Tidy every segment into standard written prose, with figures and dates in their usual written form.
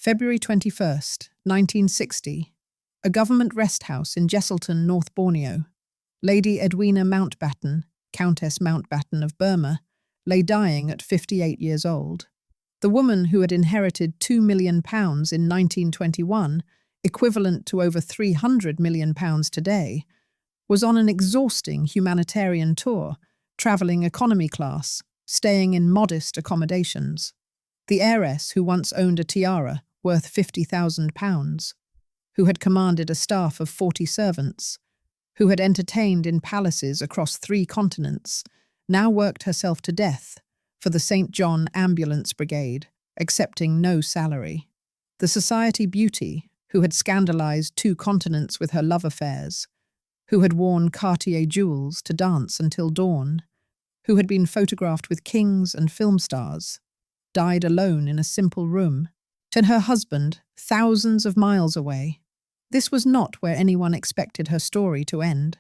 February 21st, 1960. A government rest house in Jesselton, North Borneo. Lady Edwina Mountbatten, Countess Mountbatten of Burma, lay dying at 58 years old. The woman who had inherited £2 million in 1921, equivalent to over £300 million today, was on an exhausting humanitarian tour, travelling economy class, staying in modest accommodations. The heiress who once owned a tiara worth £50,000, who had commanded a staff of 40 servants, who had entertained in palaces across 3 continents, now worked herself to death for the St. John Ambulance Brigade, accepting no salary. The society beauty, who had scandalized 2 continents with her love affairs, who had worn Cartier jewels to dance until dawn, who had been photographed with kings and film stars, died alone in a simple room, and her husband thousands of miles away. This was not where anyone expected her story to end.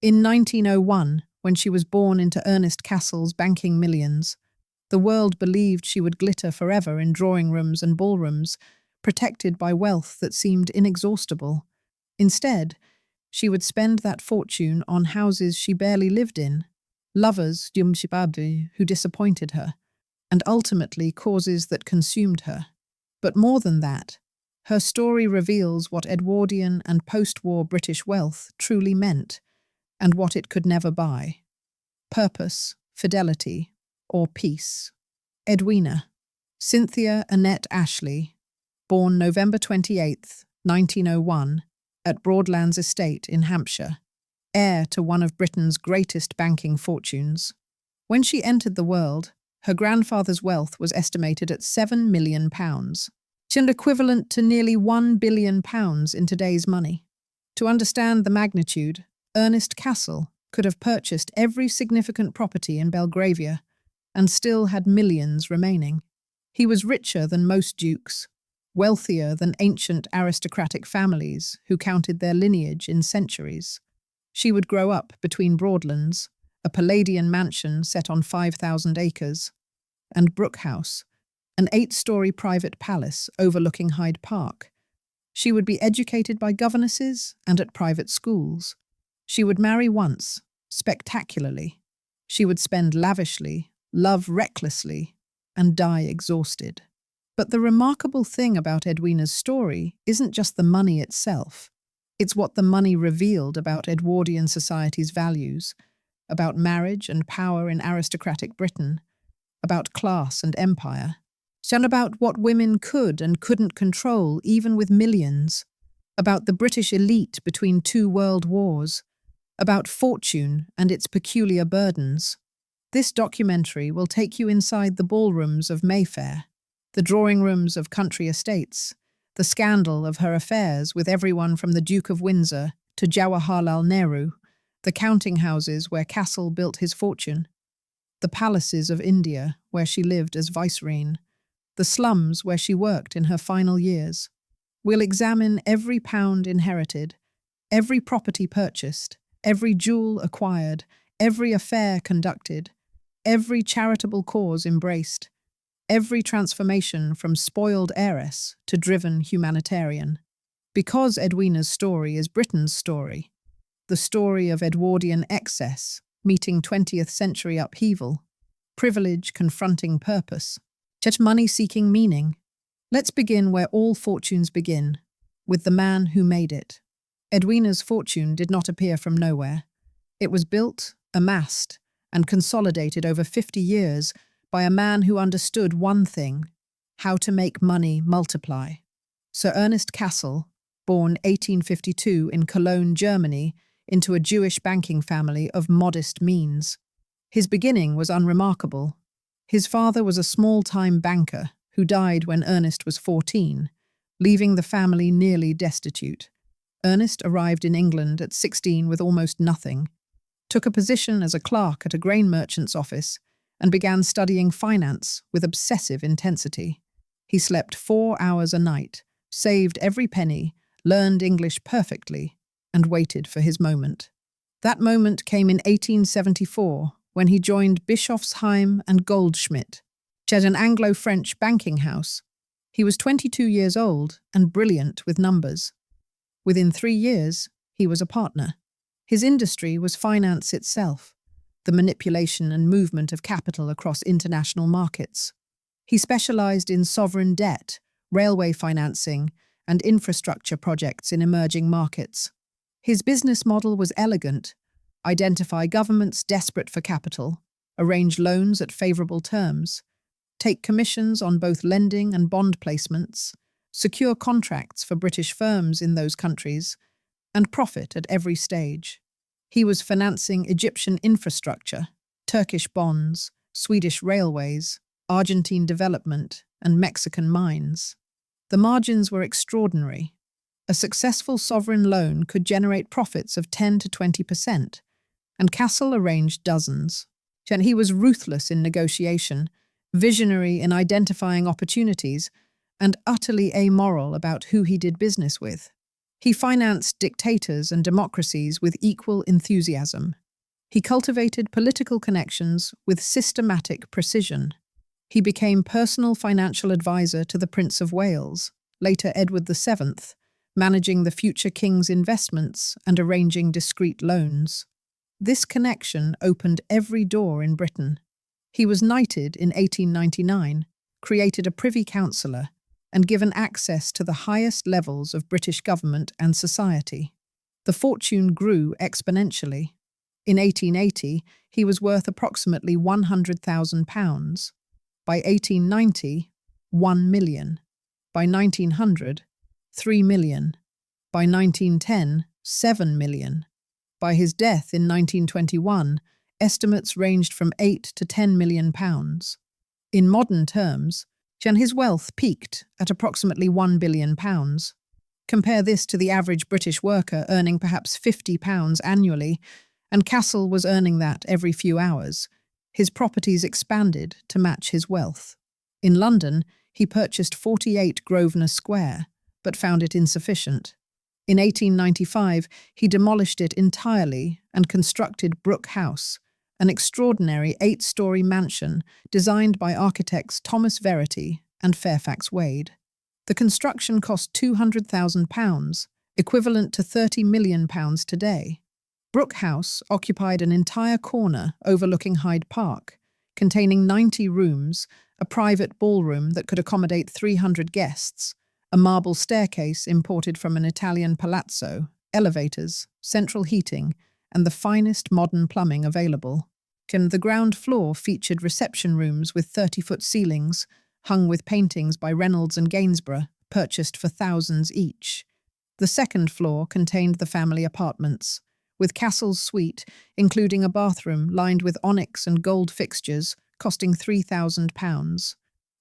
In 1901, when she was born into Ernest Cassel's banking millions, the world believed she would glitter forever in drawing rooms and ballrooms, protected by wealth that seemed inexhaustible. Instead, she would spend that fortune on houses she barely lived in, lovers who disappointed her, and ultimately causes that consumed her. But more than that, her story reveals what Edwardian and post-war British wealth truly meant and what it could never buy: purpose, fidelity, or peace. Edwina, Cynthia Annette Ashley, born November 28, 1901, at Broadlands Estate in Hampshire, heir to one of Britain's greatest banking fortunes. When she entered the world, her grandfather's wealth was estimated at £7 million, and equivalent to nearly £1 billion in today's money. To understand the magnitude, Ernest Cassel could have purchased every significant property in Belgravia and still had millions remaining. He was richer than most dukes, wealthier than ancient aristocratic families who counted their lineage in centuries. She would grow up between Broadlands, a Palladian mansion set on 5,000 acres, and Brook House, an 8-story private palace overlooking Hyde Park. She would be educated by governesses and at private schools. She would marry once, spectacularly. She would spend lavishly, love recklessly, and die exhausted. But the remarkable thing about Edwina's story isn't just the money itself. It's what the money revealed about Edwardian society's values, about marriage and power in aristocratic Britain, about class and empire, and about what women could and couldn't control even with millions, about the British elite between 2 world wars, about fortune and its peculiar burdens. This documentary will take you inside the ballrooms of Mayfair, the drawing rooms of country estates, the scandal of her affairs with everyone from the Duke of Windsor to Jawaharlal Nehru, the counting houses where Cassel built his fortune, the palaces of India where she lived as vicereine, the slums where she worked in her final years. We'll examine every pound inherited, every property purchased, every jewel acquired, every affair conducted, every charitable cause embraced, every transformation from spoiled heiress to driven humanitarian. Because Edwina's story is Britain's story, the story of Edwardian excess meeting 20th century upheaval, privilege confronting purpose, yet money seeking meaning. Let's begin where all fortunes begin, with the man who made it. Edwina's fortune did not appear from nowhere. It was built, amassed, and consolidated over 50 years by a man who understood one thing: how to make money multiply. Sir Ernest Cassel, born 1852 in Cologne, Germany, into a Jewish banking family of modest means. His beginning was unremarkable. His father was a small-time banker who died when Ernest was 14, leaving the family nearly destitute. Ernest arrived in England at 16 with almost nothing, took a position as a clerk at a grain merchant's office, and began studying finance with obsessive intensity. He slept 4 hours a night, saved every penny, learned English perfectly, and waited for his moment. That moment came in 1874, when he joined Bischofsheim and Goldschmidt, an Anglo-French banking house, He was 22 years old and brilliant with numbers. Within 3 years, he was a partner. His industry was finance itself, the manipulation and movement of capital across international markets. He specialized in sovereign debt, railway financing, and infrastructure projects in emerging markets. His business model was elegant: identify governments desperate for capital, arrange loans at favorable terms, take commissions on both lending and bond placements, secure contracts for British firms in those countries, and profit at every stage. He was financing Egyptian infrastructure, Turkish bonds, Swedish railways, Argentine development, and Mexican mines. The margins were extraordinary. A successful sovereign loan could generate profits of 10 to 20%, and Cassel arranged dozens. He was ruthless in negotiation, visionary in identifying opportunities, and utterly amoral about who he did business with. He financed dictators and democracies with equal enthusiasm. He cultivated political connections with systematic precision. He became personal financial advisor to the Prince of Wales, later Edward VII, managing the future king's investments and arranging discreet loans. This connection opened every door in Britain. He was knighted in 1899, created a Privy Councillor, and given access to the highest levels of British government and society. The fortune grew exponentially. In 1880, he was worth approximately £100,000. By 1890, 1 million. By 1900, 3 million. By 1910, 7 million. By his death in 1921, estimates ranged from 8 to 10 million pounds. In modern terms, his wealth peaked at approximately £1 billion. Compare this to the average British worker earning perhaps £50 annually, and Cassel was earning that every few hours. His properties expanded to match his wealth. In London, he purchased 48 Grosvenor Square, but found it insufficient. In 1895, he demolished it entirely and constructed Brooke House, an extraordinary 8-story mansion designed by architects Thomas Verity and Fairfax Wade. The construction cost £200,000, equivalent to £30 million today. Brooke House occupied an entire corner overlooking Hyde Park, containing 90 rooms, a private ballroom that could accommodate 300 guests, a marble staircase imported from an Italian palazzo, elevators, central heating, and the finest modern plumbing available. The ground floor featured reception rooms with 30-foot ceilings, hung with paintings by Reynolds and Gainsborough, purchased for thousands each. The second floor contained the family apartments, with Cassel's suite, including a bathroom lined with onyx and gold fixtures, costing £3,000.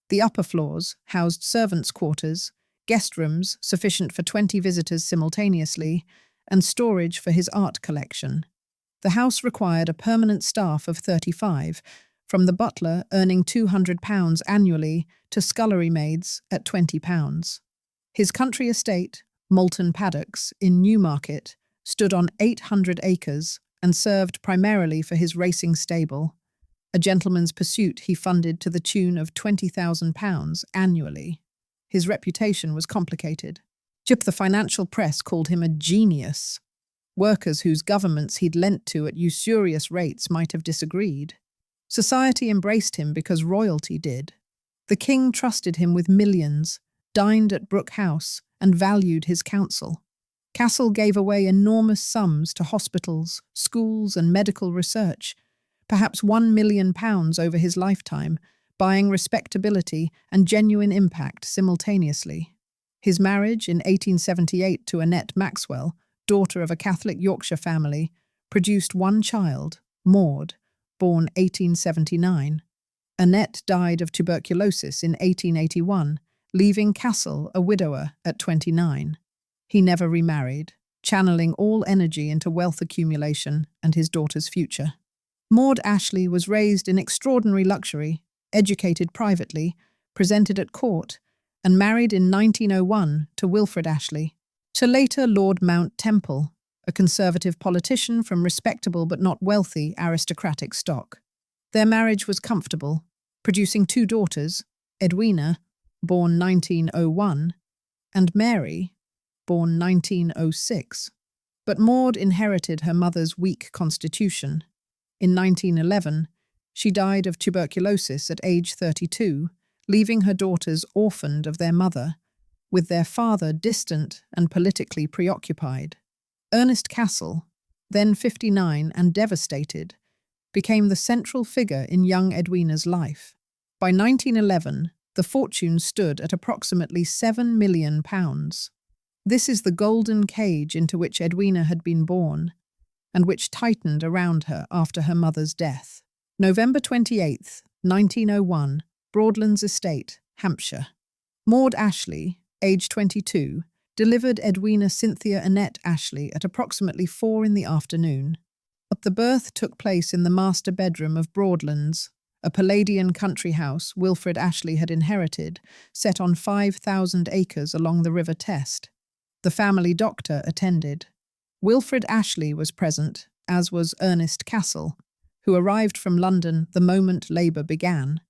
The upper floors housed servants' quarters, guest rooms sufficient for 20 visitors simultaneously, and storage for his art collection. The house required a permanent staff of 35, from the butler earning £200 annually to scullery maids at £20. His country estate, Moulton Paddocks, in Newmarket, stood on 800 acres and served primarily for his racing stable, a gentleman's pursuit he funded to the tune of £20,000 annually. His reputation was complicated. The financial press called him a genius. Workers whose governments he'd lent to at usurious rates might have disagreed. Society embraced him because royalty did. The king trusted him with millions, dined at Brooke House, and valued his counsel. Cassel gave away enormous sums to hospitals, schools, and medical research, perhaps £1 million over his lifetime, buying respectability and genuine impact simultaneously. His marriage in 1878 to Annette Maxwell, daughter of a Catholic Yorkshire family, produced one child, Maud, born 1879. Annette died of tuberculosis in 1881, leaving Cassel a widower at 29. He never remarried, channeling all energy into wealth accumulation and his daughter's future. Maud Ashley was raised in extraordinary luxury, educated privately, presented at court, and married in 1901 to Wilfred Ashley, to later Lord Mount Temple, a conservative politician from respectable but not wealthy aristocratic stock. Their marriage was comfortable, producing 2 daughters, Edwina, born 1901, and Mary, born 1906. But Maud inherited her mother's weak constitution. In 1911, she died of tuberculosis at age 32, leaving her daughters orphaned of their mother, with their father distant and politically preoccupied. Ernest Cassel, then 59 and devastated, became the central figure in young Edwina's life. By 1911, the fortune stood at approximately £7 million. This is the golden cage into which Edwina had been born, and which tightened around her after her mother's death. November 28, 1901, Broadlands Estate, Hampshire. Maud Ashley, age 22, delivered Edwina Cynthia Annette Ashley at approximately 4 in the afternoon. The birth took place in the master bedroom of Broadlands, a Palladian country house Wilfrid Ashley had inherited, set on 5,000 acres along the River Test. The family doctor attended. Wilfrid Ashley was present, as was Ernest Cassel, who arrived from London the moment labour began.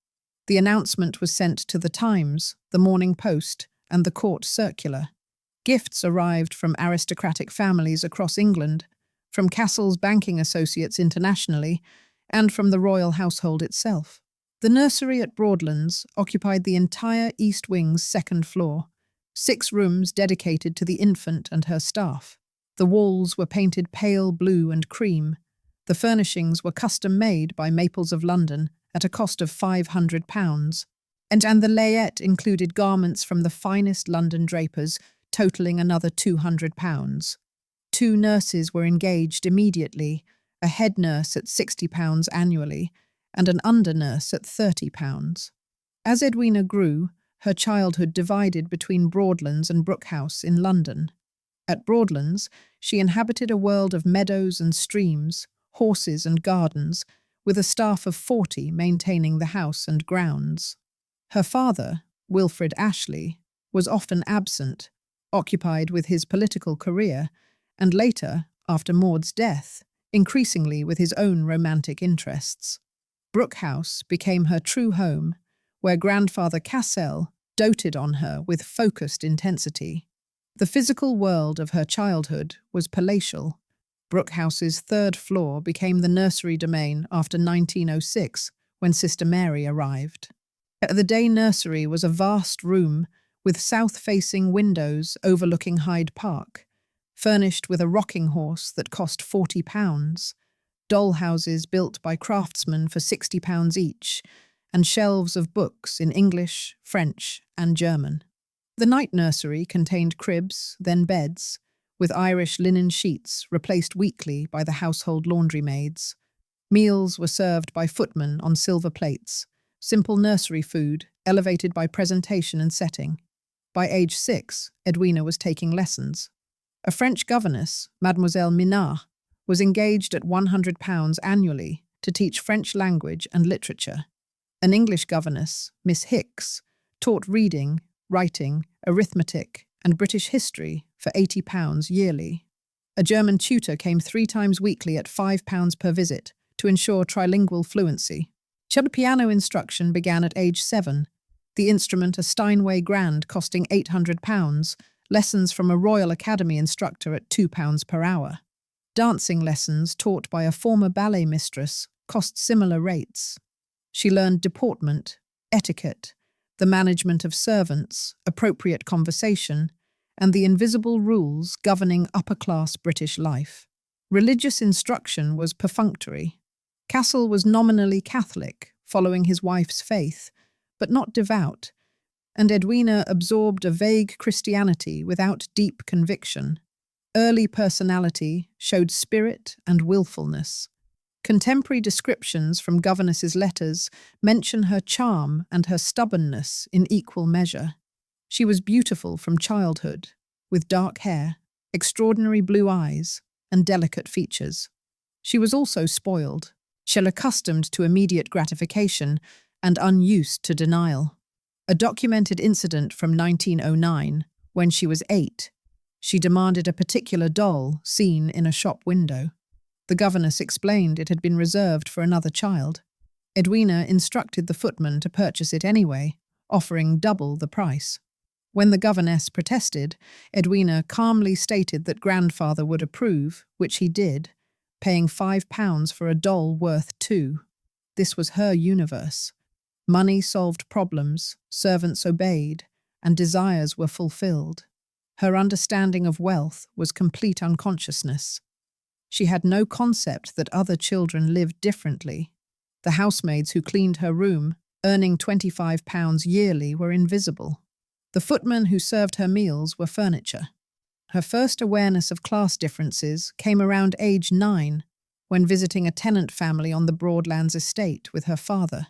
The announcement was sent to the Times, the Morning Post, and the Court Circular. Gifts arrived from aristocratic families across England, from Cassel's banking associates internationally, and from the royal household itself. The nursery at Broadlands occupied the entire East Wing's second floor, 6 rooms dedicated to the infant and her staff. The walls were painted pale blue and cream. The furnishings were custom-made by Maples of London at a cost of £500, and the layette included garments from the finest London drapers, totalling another £200. 2 nurses were engaged immediately, a head nurse at £60 annually, and an under-nurse at £30. As Edwina grew, her childhood divided between Broadlands and Brookhouse in London. At Broadlands, she inhabited a world of meadows and streams, horses and gardens, with a staff of 40 maintaining the house and grounds. Her father, Wilfrid Ashley, was often absent, occupied with his political career, and later, after Maud's death, increasingly with his own romantic interests. Brookhouse became her true home, where grandfather Cassel doted on her with focused intensity. The physical world of her childhood was palatial. Brookhouse's 3rd floor became the nursery domain after 1906, when Sister Mary arrived. The day nursery was a vast room with south-facing windows overlooking Hyde Park, furnished with a rocking horse that cost £40, doll houses built by craftsmen for £60 each, and shelves of books in English, French, and German. The night nursery contained cribs, then beds, with Irish linen sheets replaced weekly by the household laundry maids. Meals were served by footmen on silver plates, simple nursery food elevated by presentation and setting. By age 6, Edwina was taking lessons. A French governess, Mademoiselle Minard, was engaged at £100 annually to teach French language and literature. An English governess, Miss Hicks, taught reading, writing, arithmetic, and British history for £80 yearly. A German tutor came 3 times weekly at £5 per visit to ensure trilingual fluency. Piano instruction began at age 7, the instrument a Steinway Grand costing £800, lessons from a Royal Academy instructor at £2 per hour. Dancing lessons taught by a former ballet mistress cost similar rates. She learned deportment, etiquette, the management of servants, appropriate conversation, and the invisible rules governing upper-class British life. Religious instruction was perfunctory. Cassel was nominally Catholic, following his wife's faith, but not devout, and Edwina absorbed a vague Christianity without deep conviction. Early personality showed spirit and willfulness. Contemporary descriptions from governess's letters mention her charm and her stubbornness in equal measure. She was beautiful from childhood, with dark hair, extraordinary blue eyes, and delicate features. She was also spoiled, accustomed to immediate gratification and unused to denial. A documented incident from 1909, when she was 8, she demanded a particular doll seen in a shop window. The governess explained it had been reserved for another child. Edwina instructed the footman to purchase it anyway, offering double the price. When the governess protested, Edwina calmly stated that grandfather would approve, which he did, paying £5 for a doll worth £2. This was her universe. Money solved problems, servants obeyed, and desires were fulfilled. Her understanding of wealth was complete unconsciousness. She had no concept that other children lived differently. The housemaids who cleaned her room, earning £25 yearly, were invisible. The footmen who served her meals were furniture. Her first awareness of class differences came around age 9, when visiting a tenant family on the Broadlands estate with her father.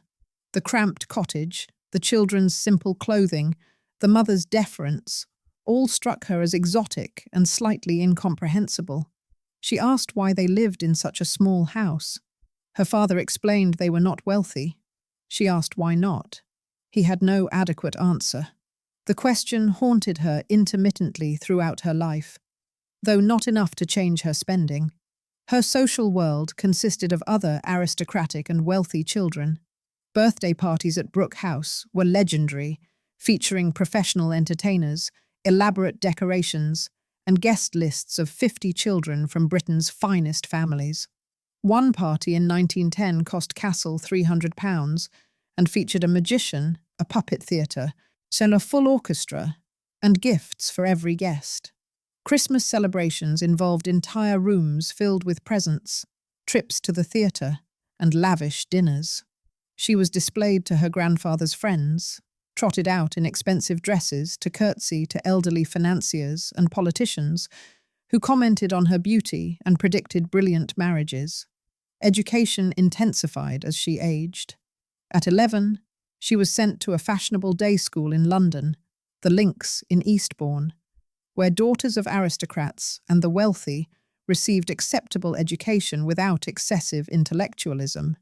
The cramped cottage, the children's simple clothing, the mother's deference, all struck her as exotic and slightly incomprehensible. She asked why they lived in such a small house. Her father explained they were not wealthy. She asked why not. He had no adequate answer. The question haunted her intermittently throughout her life, though not enough to change her spending. Her social world consisted of other aristocratic and wealthy children. Birthday parties at Brooke House were legendary, featuring professional entertainers, elaborate decorations, and guest lists of 50 children from Britain's finest families. One party in 1910 cost Cassel £300 and featured a magician, a puppet theatre, a full orchestra, and gifts for every guest. Christmas celebrations involved entire rooms filled with presents, trips to the theatre, and lavish dinners. She was displayed to her grandfather's friends, trotted out in expensive dresses to curtsy to elderly financiers and politicians who commented on her beauty and predicted brilliant marriages. Education intensified as she aged. At 11, she was sent to a fashionable day school in London, the Links in Eastbourne, where daughters of aristocrats and the wealthy received acceptable education without excessive intellectualism.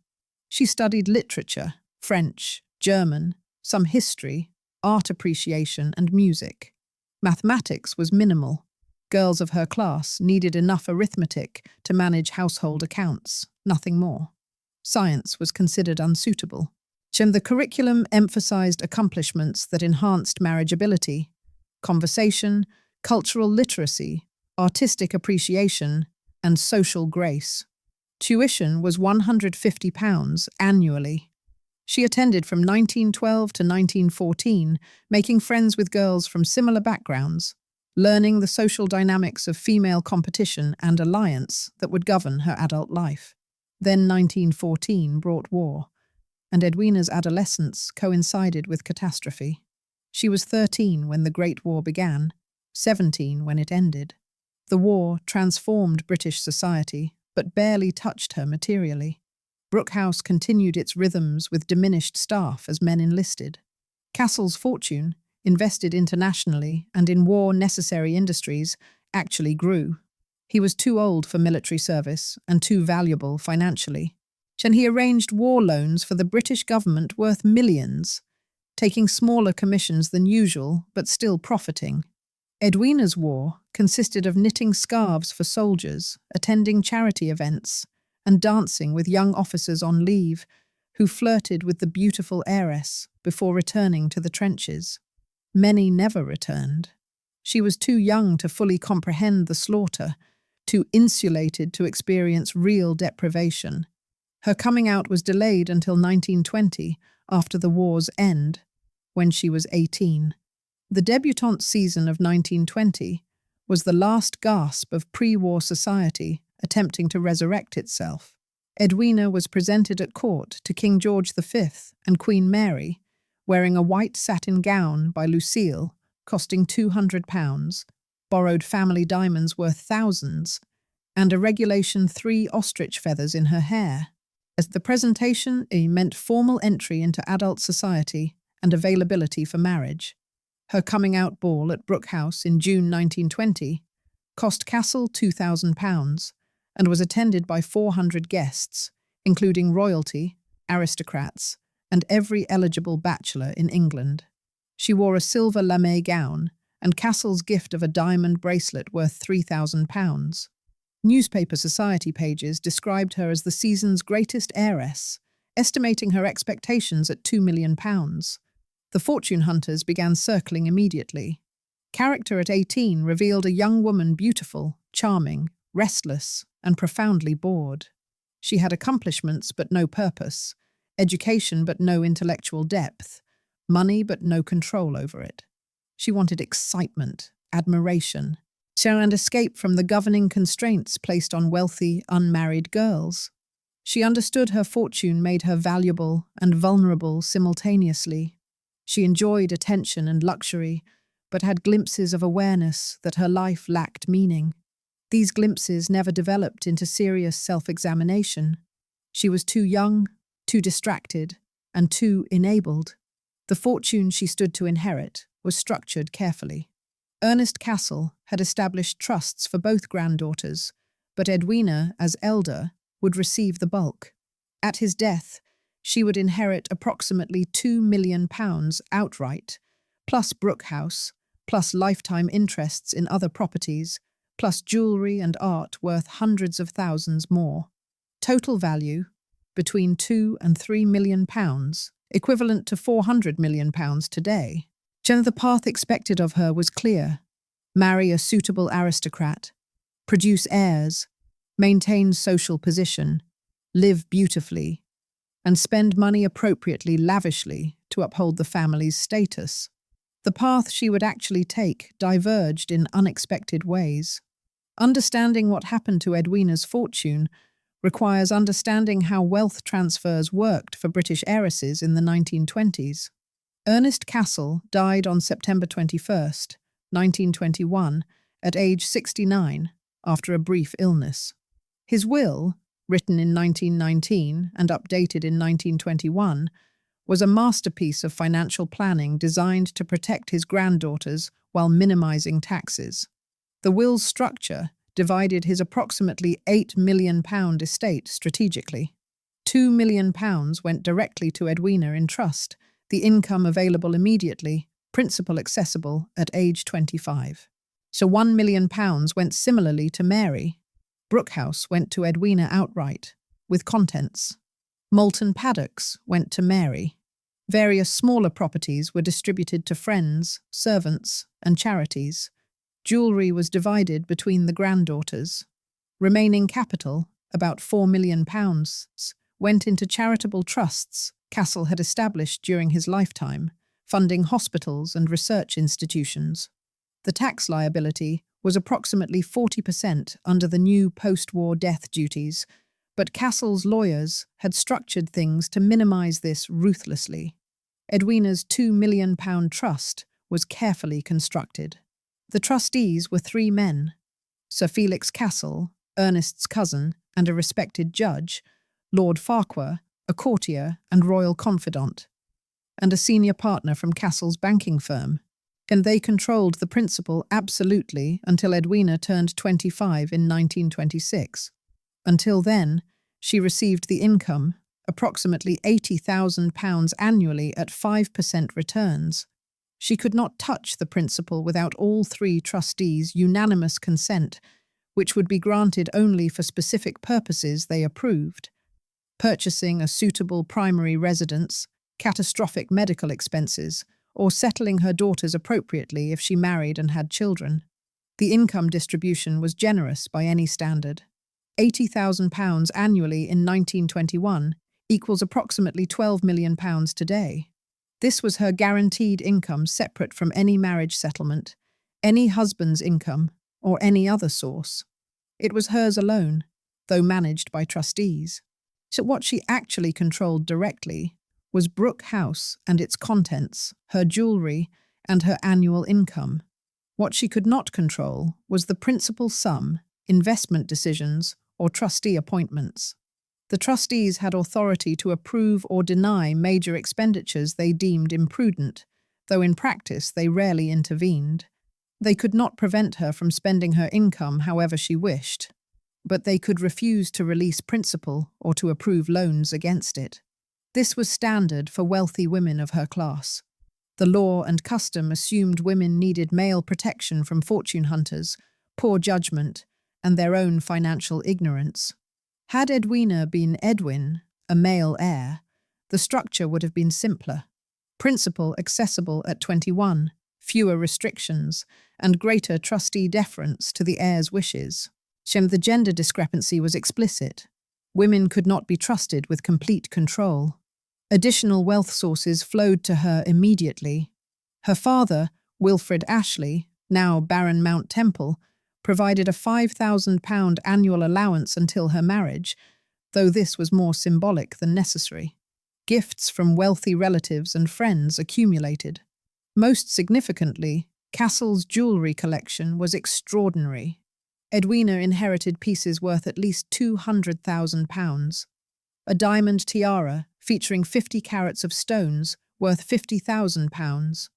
She studied literature, French, German, some history, art appreciation, and music. Mathematics was minimal. Girls of her class needed enough arithmetic to manage household accounts, nothing more. Science was considered unsuitable. The curriculum emphasized accomplishments that enhanced marriageability, conversation, cultural literacy, artistic appreciation, and social grace. Tuition was £150 annually. She attended from 1912 to 1914, making friends with girls from similar backgrounds, learning the social dynamics of female competition and alliance that would govern her adult life. Then 1914 brought war, and Edwina's adolescence coincided with catastrophe. She was 13 when the Great War began, 17 when it ended. The war transformed British society, but barely touched her materially. Brooke House continued its rhythms with diminished staff as men enlisted. Cassel's fortune, invested internationally and in war-necessary industries, actually grew. He was too old for military service and too valuable financially, and he arranged war loans for the British government worth millions, taking smaller commissions than usual but still profiting. Edwina's war consisted of knitting scarves for soldiers, attending charity events, and dancing with young officers on leave who flirted with the beautiful heiress before returning to the trenches. Many never returned. She was too young to fully comprehend the slaughter, too insulated to experience real deprivation. Her coming out was delayed until 1920, after the war's end, when she was 18. The debutante season of 1920 was the last gasp of pre-war society attempting to resurrect itself. Edwina was presented at court to King George V and Queen Mary, wearing a white satin gown by Lucille, costing £200, borrowed family diamonds worth thousands, and a regulation 3 ostrich feathers in her hair. As the presentation meant formal entry into adult society and availability for marriage. Her coming-out ball at Brooke House in June 1920 cost Cassel £2,000 and was attended by 400 guests, including royalty, aristocrats, and every eligible bachelor in England. She wore a silver lame gown and Cassel's gift of a diamond bracelet worth £3,000. Newspaper society pages described her as the season's greatest heiress, estimating her expectations at £2 million. The fortune hunters began circling immediately. Character at 18 revealed a young woman beautiful, charming, restless, and profoundly bored. She had accomplishments but no purpose, education but no intellectual depth, money but no control over it. She wanted excitement, admiration, and escape from the governing constraints placed on wealthy, unmarried girls. She understood her fortune made her valuable and vulnerable simultaneously. She enjoyed attention and luxury, but had glimpses of awareness that her life lacked meaning. These glimpses never developed into serious self-examination. She was too young, too distracted, and too enabled. The fortune she stood to inherit was structured carefully. Ernest Cassel had established trusts for both granddaughters, but Edwina, as elder, would receive the bulk. At his death, she would inherit approximately £2 million outright, plus Brooke House, plus lifetime interests in other properties, plus jewellery and art worth hundreds of thousands more. Total value, between £2 and £3 million, equivalent to £400 million today. The path expected of her was clear: marry a suitable aristocrat, produce heirs, maintain social position, live beautifully, and spend money appropriately, lavishly, to uphold the family's status. The path she would actually take diverged in unexpected ways. Understanding what happened to Edwina's fortune requires understanding how wealth transfers worked for British heiresses in the 1920s. Ernest Cassel died on September 21st, 1921, at age 69, after a brief illness. His will, written in 1919 and updated in 1921, was a masterpiece of financial planning designed to protect his granddaughters while minimizing taxes. The will's structure divided his approximately £8 million estate strategically. £2 million went directly to Edwina in trust, the income available immediately, principal accessible at age 25. So £1 million went similarly to Mary. Brooke House went to Edwina outright, with contents. Moulton Paddocks went to Mary. Various smaller properties were distributed to friends, servants, and charities. Jewellery was divided between the granddaughters. Remaining capital, about £4 million, went into charitable trusts Cassel had established during his lifetime, funding hospitals and research institutions. The tax liability was approximately 40% under the new post-war death duties, but Cassel's lawyers had structured things to minimize this ruthlessly. Edwina's £2 million trust was carefully constructed. The trustees were 3 men: Sir Felix Cassel, Ernest's cousin and a respected judge, Lord Farquhar, a courtier and royal confidant, and a senior partner from Cassel's banking firm, and they controlled the principal absolutely until Edwina turned 25 in 1926. Until then, she received the income, approximately £80,000 annually at 5% returns. She could not touch the principal without all 3 trustees' unanimous consent, which would be granted only for specific purposes they approved: purchasing a suitable primary residence, catastrophic medical expenses, or settling her daughters appropriately if she married and had children. The income distribution was generous by any standard. £80,000 annually in 1921 equals approximately £12 million today. This was her guaranteed income separate from any marriage settlement, any husband's income, or any other source. It was hers alone, though managed by trustees. So what she actually controlled directly was Brooke House and its contents, her jewellery, and her annual income. What she could not control was the principal sum, investment decisions, or trustee appointments. The trustees had authority to approve or deny major expenditures they deemed imprudent, though in practice they rarely intervened. They could not prevent her from spending her income however she wished, but they could refuse to release principal or to approve loans against it. This was standard for wealthy women of her class. The law and custom assumed women needed male protection from fortune hunters, poor judgment, and their own financial ignorance. Had Edwina been Edwin, a male heir, the structure would have been simpler. Principal accessible at 21, fewer restrictions, and greater trustee deference to the heir's wishes. The gender discrepancy was explicit. Women could not be trusted with complete control. Additional wealth sources flowed to her immediately. Her father, Wilfred Ashley, now Baron Mount Temple, provided a £5,000 annual allowance until her marriage, though this was more symbolic than necessary. Gifts from wealthy relatives and friends accumulated. Most significantly, Cassel's jewellery collection was extraordinary. Edwina inherited pieces worth at least £200,000. A diamond tiara featuring 50 carats of stones worth £50,000.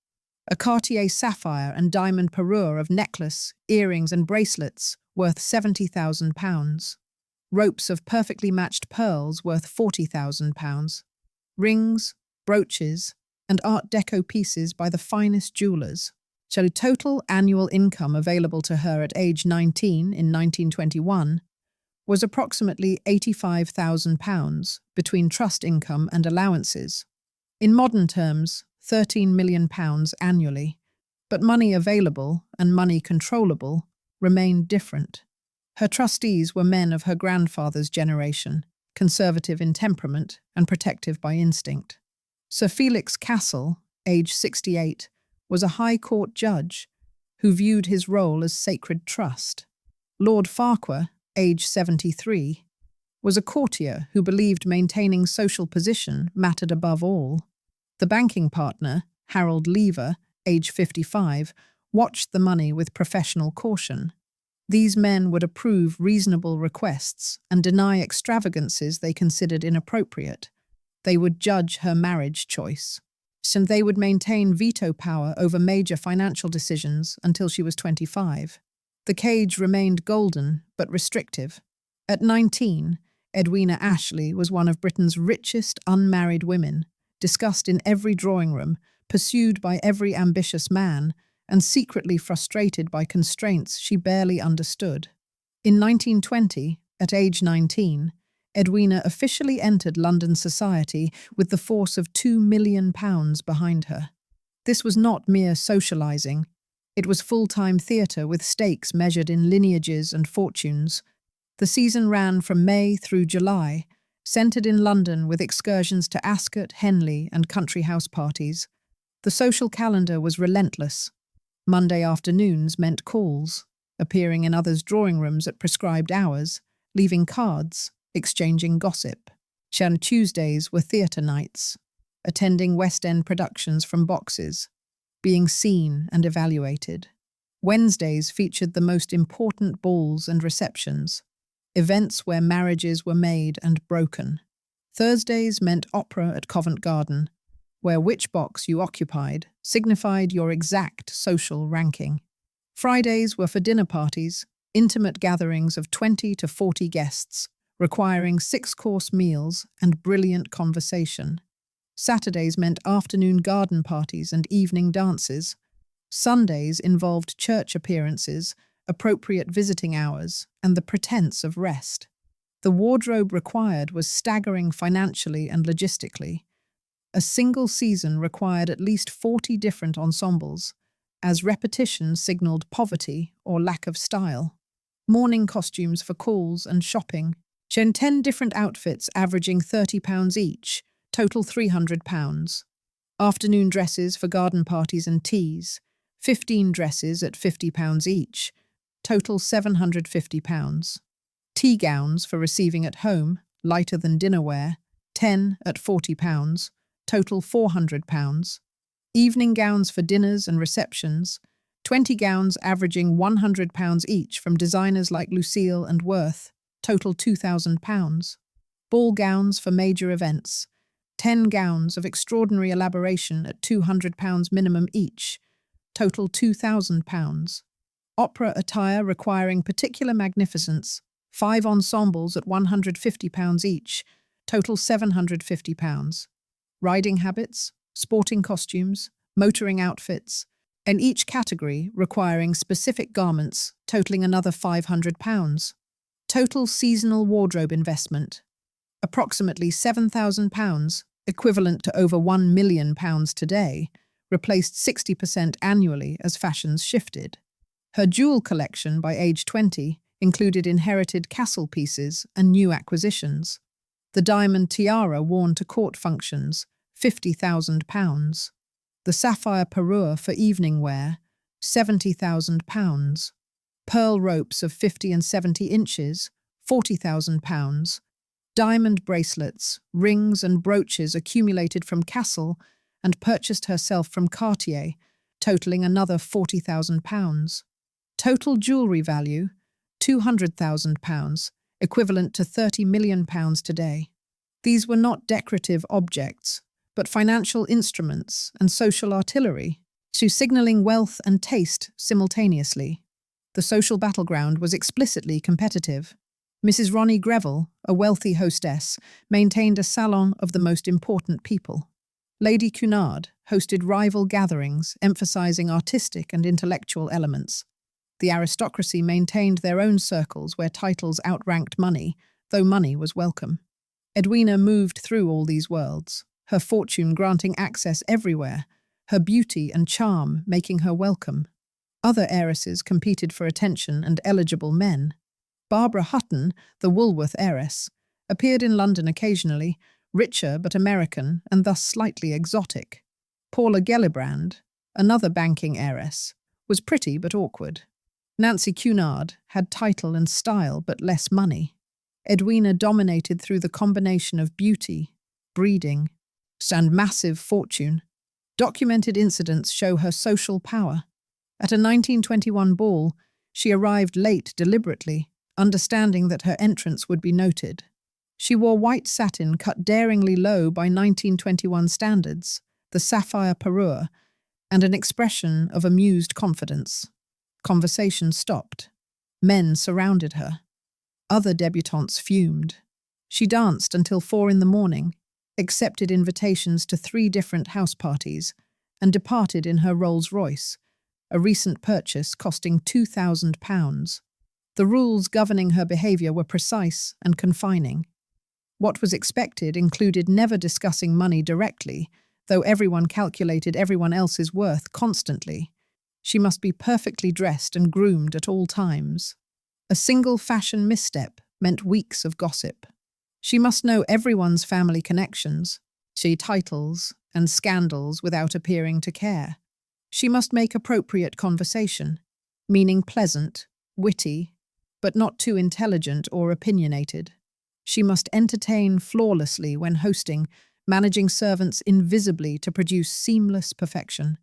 A Cartier sapphire and diamond parure of necklace, earrings and bracelets worth £70,000. Ropes of perfectly matched pearls worth £40,000. Rings, brooches, and Art Deco pieces by the finest jewellers. So total annual income available to her at age 19 in 1921 was approximately £85,000 between trust income and allowances. In modern terms, £13 million annually, but money available and money controllable remained different. Her trustees were men of her grandfather's generation, conservative in temperament and protective by instinct. Sir Felix Cassel, age 68, was a High Court judge who viewed his role as sacred trust. Lord Farquhar, age 73, was a courtier who believed maintaining social position mattered above all. The banking partner, Harold Lever, age 55, watched the money with professional caution. These men would approve reasonable requests and deny extravagances they considered inappropriate. They would judge her marriage choice. And they would maintain veto power over major financial decisions until she was 25. The cage remained golden but restrictive. At 19, Edwina Ashley was one of Britain's richest unmarried women, discussed in every drawing room, pursued by every ambitious man, and secretly frustrated by constraints she barely understood. In 1920, at age 19, Edwina officially entered London society with the force of £2 million behind her. This was not mere socialising. It was full-time theatre with stakes measured in lineages and fortunes. The season ran from May through July, centred in London with excursions to Ascot, Henley and country house parties. The social calendar was relentless. Monday afternoons meant calls, appearing in others' drawing rooms at prescribed hours, leaving cards, exchanging gossip. Tuesdays were theatre nights, attending West End productions from boxes, being seen and evaluated. Wednesdays featured the most important balls and receptions, events where marriages were made and broken. Thursdays meant opera at Covent Garden, where which box you occupied signified your exact social ranking. Fridays were for dinner parties, intimate gatherings of 20 to 40 guests, requiring 6-course meals and brilliant conversation. Saturdays meant afternoon garden parties and evening dances. Sundays involved church appearances, appropriate visiting hours, and the pretense of rest. The wardrobe required was staggering financially and logistically. A single season required at least 40 different ensembles, as repetition signalled poverty or lack of style. Morning costumes for calls and shopping, 10 different outfits averaging £30 each, total £300. Afternoon dresses for garden parties and teas, 15 dresses at £50 each, total £750. Tea gowns for receiving at home, lighter than dinnerware, 10 at £40, total £400. Evening gowns for dinners and receptions, 20 gowns averaging £100 each from designers like Lucille and Worth, total £2,000. Ball gowns for major events, 10 gowns of extraordinary elaboration at £200 minimum each, total £2,000. Opera attire requiring particular magnificence, 5 ensembles at £150 each, total £750. Riding habits, sporting costumes, motoring outfits, and each category requiring specific garments totaling another £500. Total seasonal wardrobe investment, approximately £7,000 equivalent to over £1 million today, replaced 60% annually as fashions shifted. Her jewel collection by age 20 included inherited Cassel pieces and new acquisitions. The diamond tiara worn to court functions, £50,000. The sapphire parure for evening wear, £70,000. Pearl ropes of 50 and 70 inches, £40,000. Diamond bracelets, rings and brooches accumulated from Cassel and purchased herself from Cartier, totaling another £40,000. Total jewellery value, £200,000, equivalent to £30 million today. These were not decorative objects, but financial instruments and social artillery, signalling wealth and taste simultaneously. The social battleground was explicitly competitive. Mrs. Ronnie Greville, a wealthy hostess, maintained a salon of the most important people. Lady Cunard hosted rival gatherings emphasizing artistic and intellectual elements. The aristocracy maintained their own circles where titles outranked money, though money was welcome. Edwina moved through all these worlds, her fortune granting access everywhere, her beauty and charm making her welcome. Other heiresses competed for attention and eligible men. Barbara Hutton, the Woolworth heiress, appeared in London occasionally, richer but American and thus slightly exotic. Paula Gellibrand, another banking heiress, was pretty but awkward. Nancy Cunard had title and style but less money. Edwina dominated through the combination of beauty, breeding, and massive fortune. Documented incidents show her social power. At a 1921 ball, she arrived late deliberately, understanding that her entrance would be noted. She wore white satin cut daringly low by 1921 standards, the sapphire parure, and an expression of amused confidence. Conversation stopped. Men surrounded her. Other debutantes fumed. She danced until 4 a.m, accepted invitations to 3 different house parties, and departed in her Rolls-Royce, a recent purchase costing £2,000. The rules governing her behaviour were precise and confining. What was expected included never discussing money directly, though everyone calculated everyone else's worth constantly. She must be perfectly dressed and groomed at all times. A single fashion misstep meant weeks of gossip. She must know everyone's family connections, titles, and scandals without appearing to care. She must make appropriate conversation, meaning pleasant, witty, but not too intelligent or opinionated. She must entertain flawlessly when hosting, managing servants invisibly to produce seamless perfection.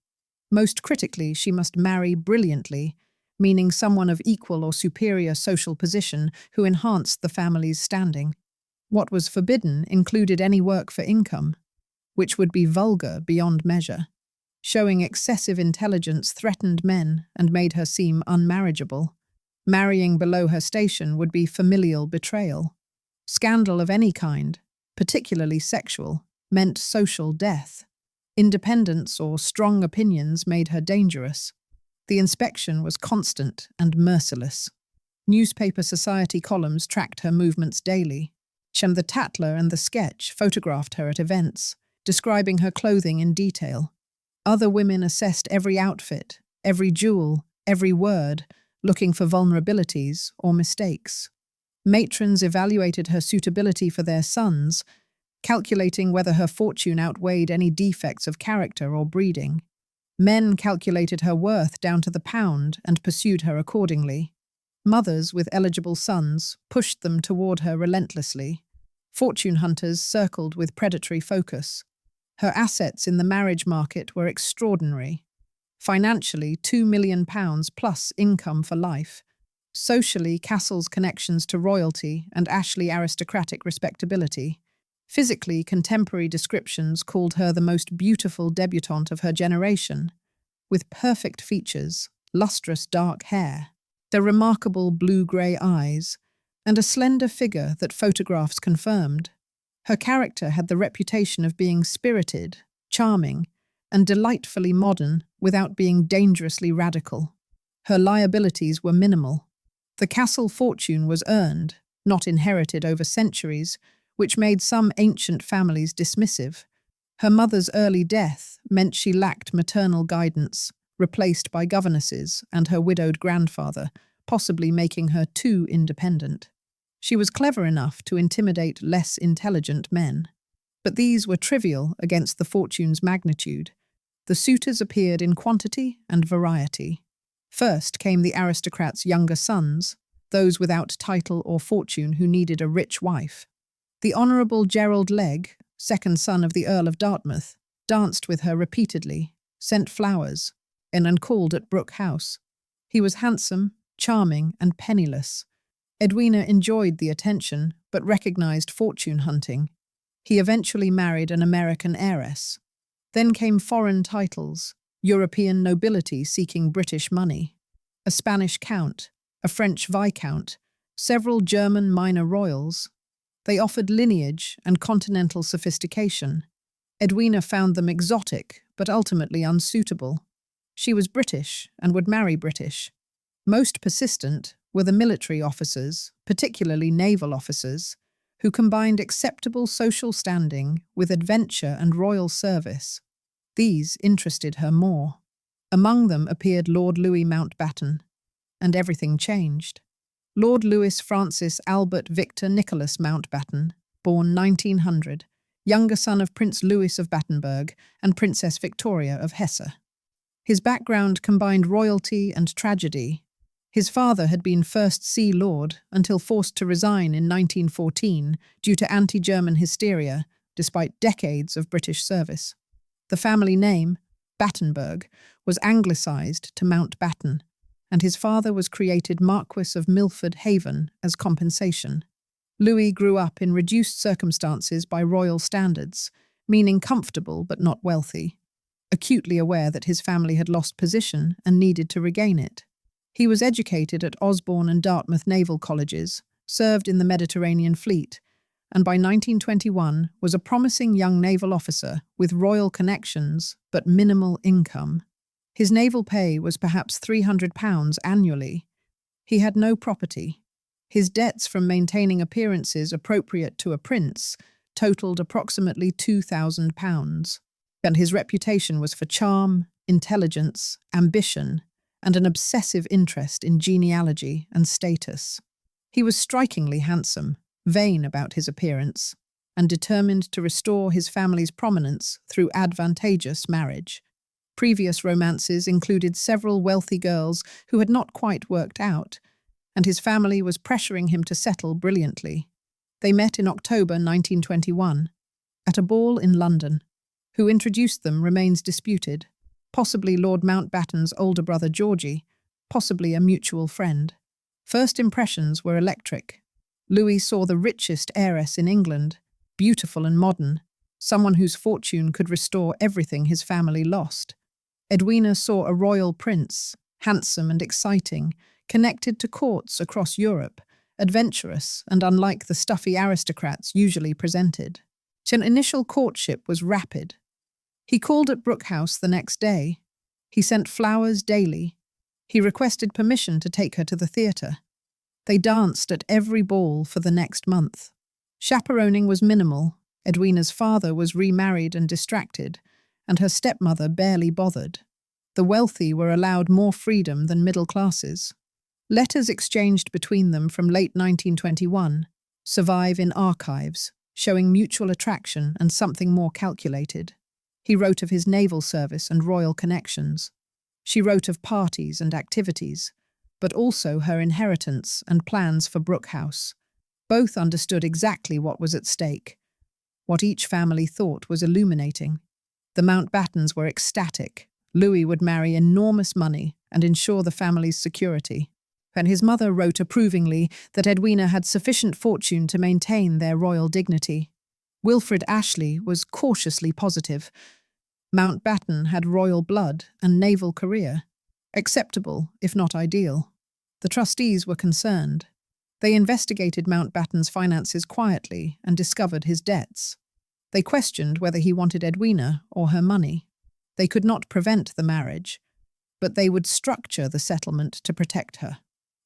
Most critically, she must marry brilliantly, meaning someone of equal or superior social position who enhanced the family's standing. What was forbidden included any work for income, which would be vulgar beyond measure. Showing excessive intelligence threatened men and made her seem unmarriageable. Marrying below her station would be familial betrayal. Scandal of any kind, particularly sexual, meant social death. Independence or strong opinions made her dangerous. The inspection was constant and merciless. Newspaper society columns tracked her movements daily. The Tatler and the Sketch photographed her at events, describing her clothing in detail. Other women assessed every outfit, every jewel, every word, looking for vulnerabilities or mistakes. Matrons evaluated her suitability for their sons, calculating whether her fortune outweighed any defects of character or breeding. Men calculated her worth down to the pound and pursued her accordingly. Mothers with eligible sons pushed them toward her relentlessly. Fortune hunters circled with predatory focus. Her assets in the marriage market were extraordinary. Financially, £2 million plus income for life. Socially, Cassel's connections to royalty and Ashley aristocratic respectability. Physically, contemporary descriptions called her the most beautiful debutante of her generation, with perfect features, lustrous dark hair, the remarkable blue-grey eyes, and a slender figure that photographs confirmed. Her character had the reputation of being spirited, charming, and delightfully modern without being dangerously radical. Her liabilities were minimal. The Cassel fortune was earned, not inherited over centuries, which made some ancient families dismissive. Her mother's early death meant she lacked maternal guidance, replaced by governesses and her widowed grandfather, possibly making her too independent. She was clever enough to intimidate less intelligent men. But these were trivial against the fortune's magnitude. The suitors appeared in quantity and variety. First came the aristocrats' younger sons, those without title or fortune who needed a rich wife. The Honourable Gerald Legge, second son of the Earl of Dartmouth, danced with her repeatedly, sent flowers, and called at Brooke House. He was handsome, charming, and penniless. Edwina enjoyed the attention, but recognised fortune hunting. He eventually married an American heiress. Then came foreign titles, European nobility seeking British money, a Spanish count, a French viscount, several German minor royals. They offered lineage and continental sophistication. Edwina found them exotic, but ultimately unsuitable. She was British and would marry British. Most persistent were the military officers, particularly naval officers, who combined acceptable social standing with adventure and royal service. These interested her more. Among them appeared Lord Louis Mountbatten, and everything changed. Lord Louis Francis Albert Victor Nicholas Mountbatten, born 1900, younger son of Prince Louis of Battenberg and Princess Victoria of Hesse. His background combined royalty and tragedy. His father had been First Sea Lord until forced to resign in 1914 due to anti-German hysteria, despite decades of British service. The family name, Battenberg, was anglicised to Mountbatten, and his father was created Marquess of Milford Haven as compensation. Louis grew up in reduced circumstances by royal standards, meaning comfortable but not wealthy, acutely aware that his family had lost position and needed to regain it. He was educated at Osborne and Dartmouth naval colleges, served in the Mediterranean Fleet, and by 1921 was a promising young naval officer with royal connections but minimal income. His naval pay was perhaps £300 annually. He had no property. His debts from maintaining appearances appropriate to a prince totalled approximately £2,000, and his reputation was for charm, intelligence, ambition, and an obsessive interest in genealogy and status. He was strikingly handsome, vain about his appearance, and determined to restore his family's prominence through advantageous marriage. Previous romances included several wealthy girls who had not quite worked out, and his family was pressuring him to settle brilliantly. They met in October 1921, at a ball in London. Who introduced them remains disputed. Possibly Lord Mountbatten's older brother Georgie, possibly a mutual friend. First impressions were electric. Louis saw the richest heiress in England, beautiful and modern, someone whose fortune could restore everything his family lost. Edwina saw a royal prince, handsome and exciting, connected to courts across Europe, adventurous and unlike the stuffy aristocrats usually presented. His initial courtship was rapid. He called at Brooke House the next day. He sent flowers daily. He requested permission to take her to the theatre. They danced at every ball for the next month. Chaperoning was minimal. Edwina's father was remarried and distracted, and her stepmother barely bothered. The wealthy were allowed more freedom than middle classes. Letters exchanged between them from late 1921 survive in archives, showing mutual attraction and something more calculated. He wrote of his naval service and royal connections. She wrote of parties and activities, but also her inheritance and plans for Brooke House. Both understood exactly what was at stake. What each family thought was illuminating. The Mountbattens were ecstatic. Louis would marry enormous money and ensure the family's security. And his mother wrote approvingly that Edwina had sufficient fortune to maintain their royal dignity. Wilfred Ashley was cautiously positive. Mountbatten had royal blood and naval career. Acceptable, if not ideal. The trustees were concerned. They investigated Mountbatten's finances quietly and discovered his debts. They questioned whether he wanted Edwina or her money. They could not prevent the marriage, but they would structure the settlement to protect her.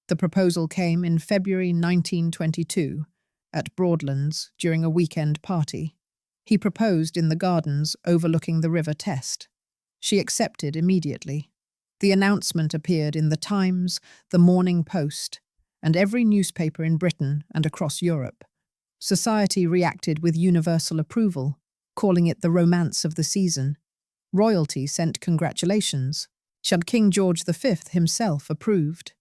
The proposal came in February 1922, at Broadlands during a weekend party. He proposed in the gardens overlooking the River Test. She accepted immediately. The announcement appeared in the Times, the Morning Post, and every newspaper in Britain and across Europe. Society reacted with universal approval, calling it the romance of the season. Royalty sent congratulations. King George V himself approved.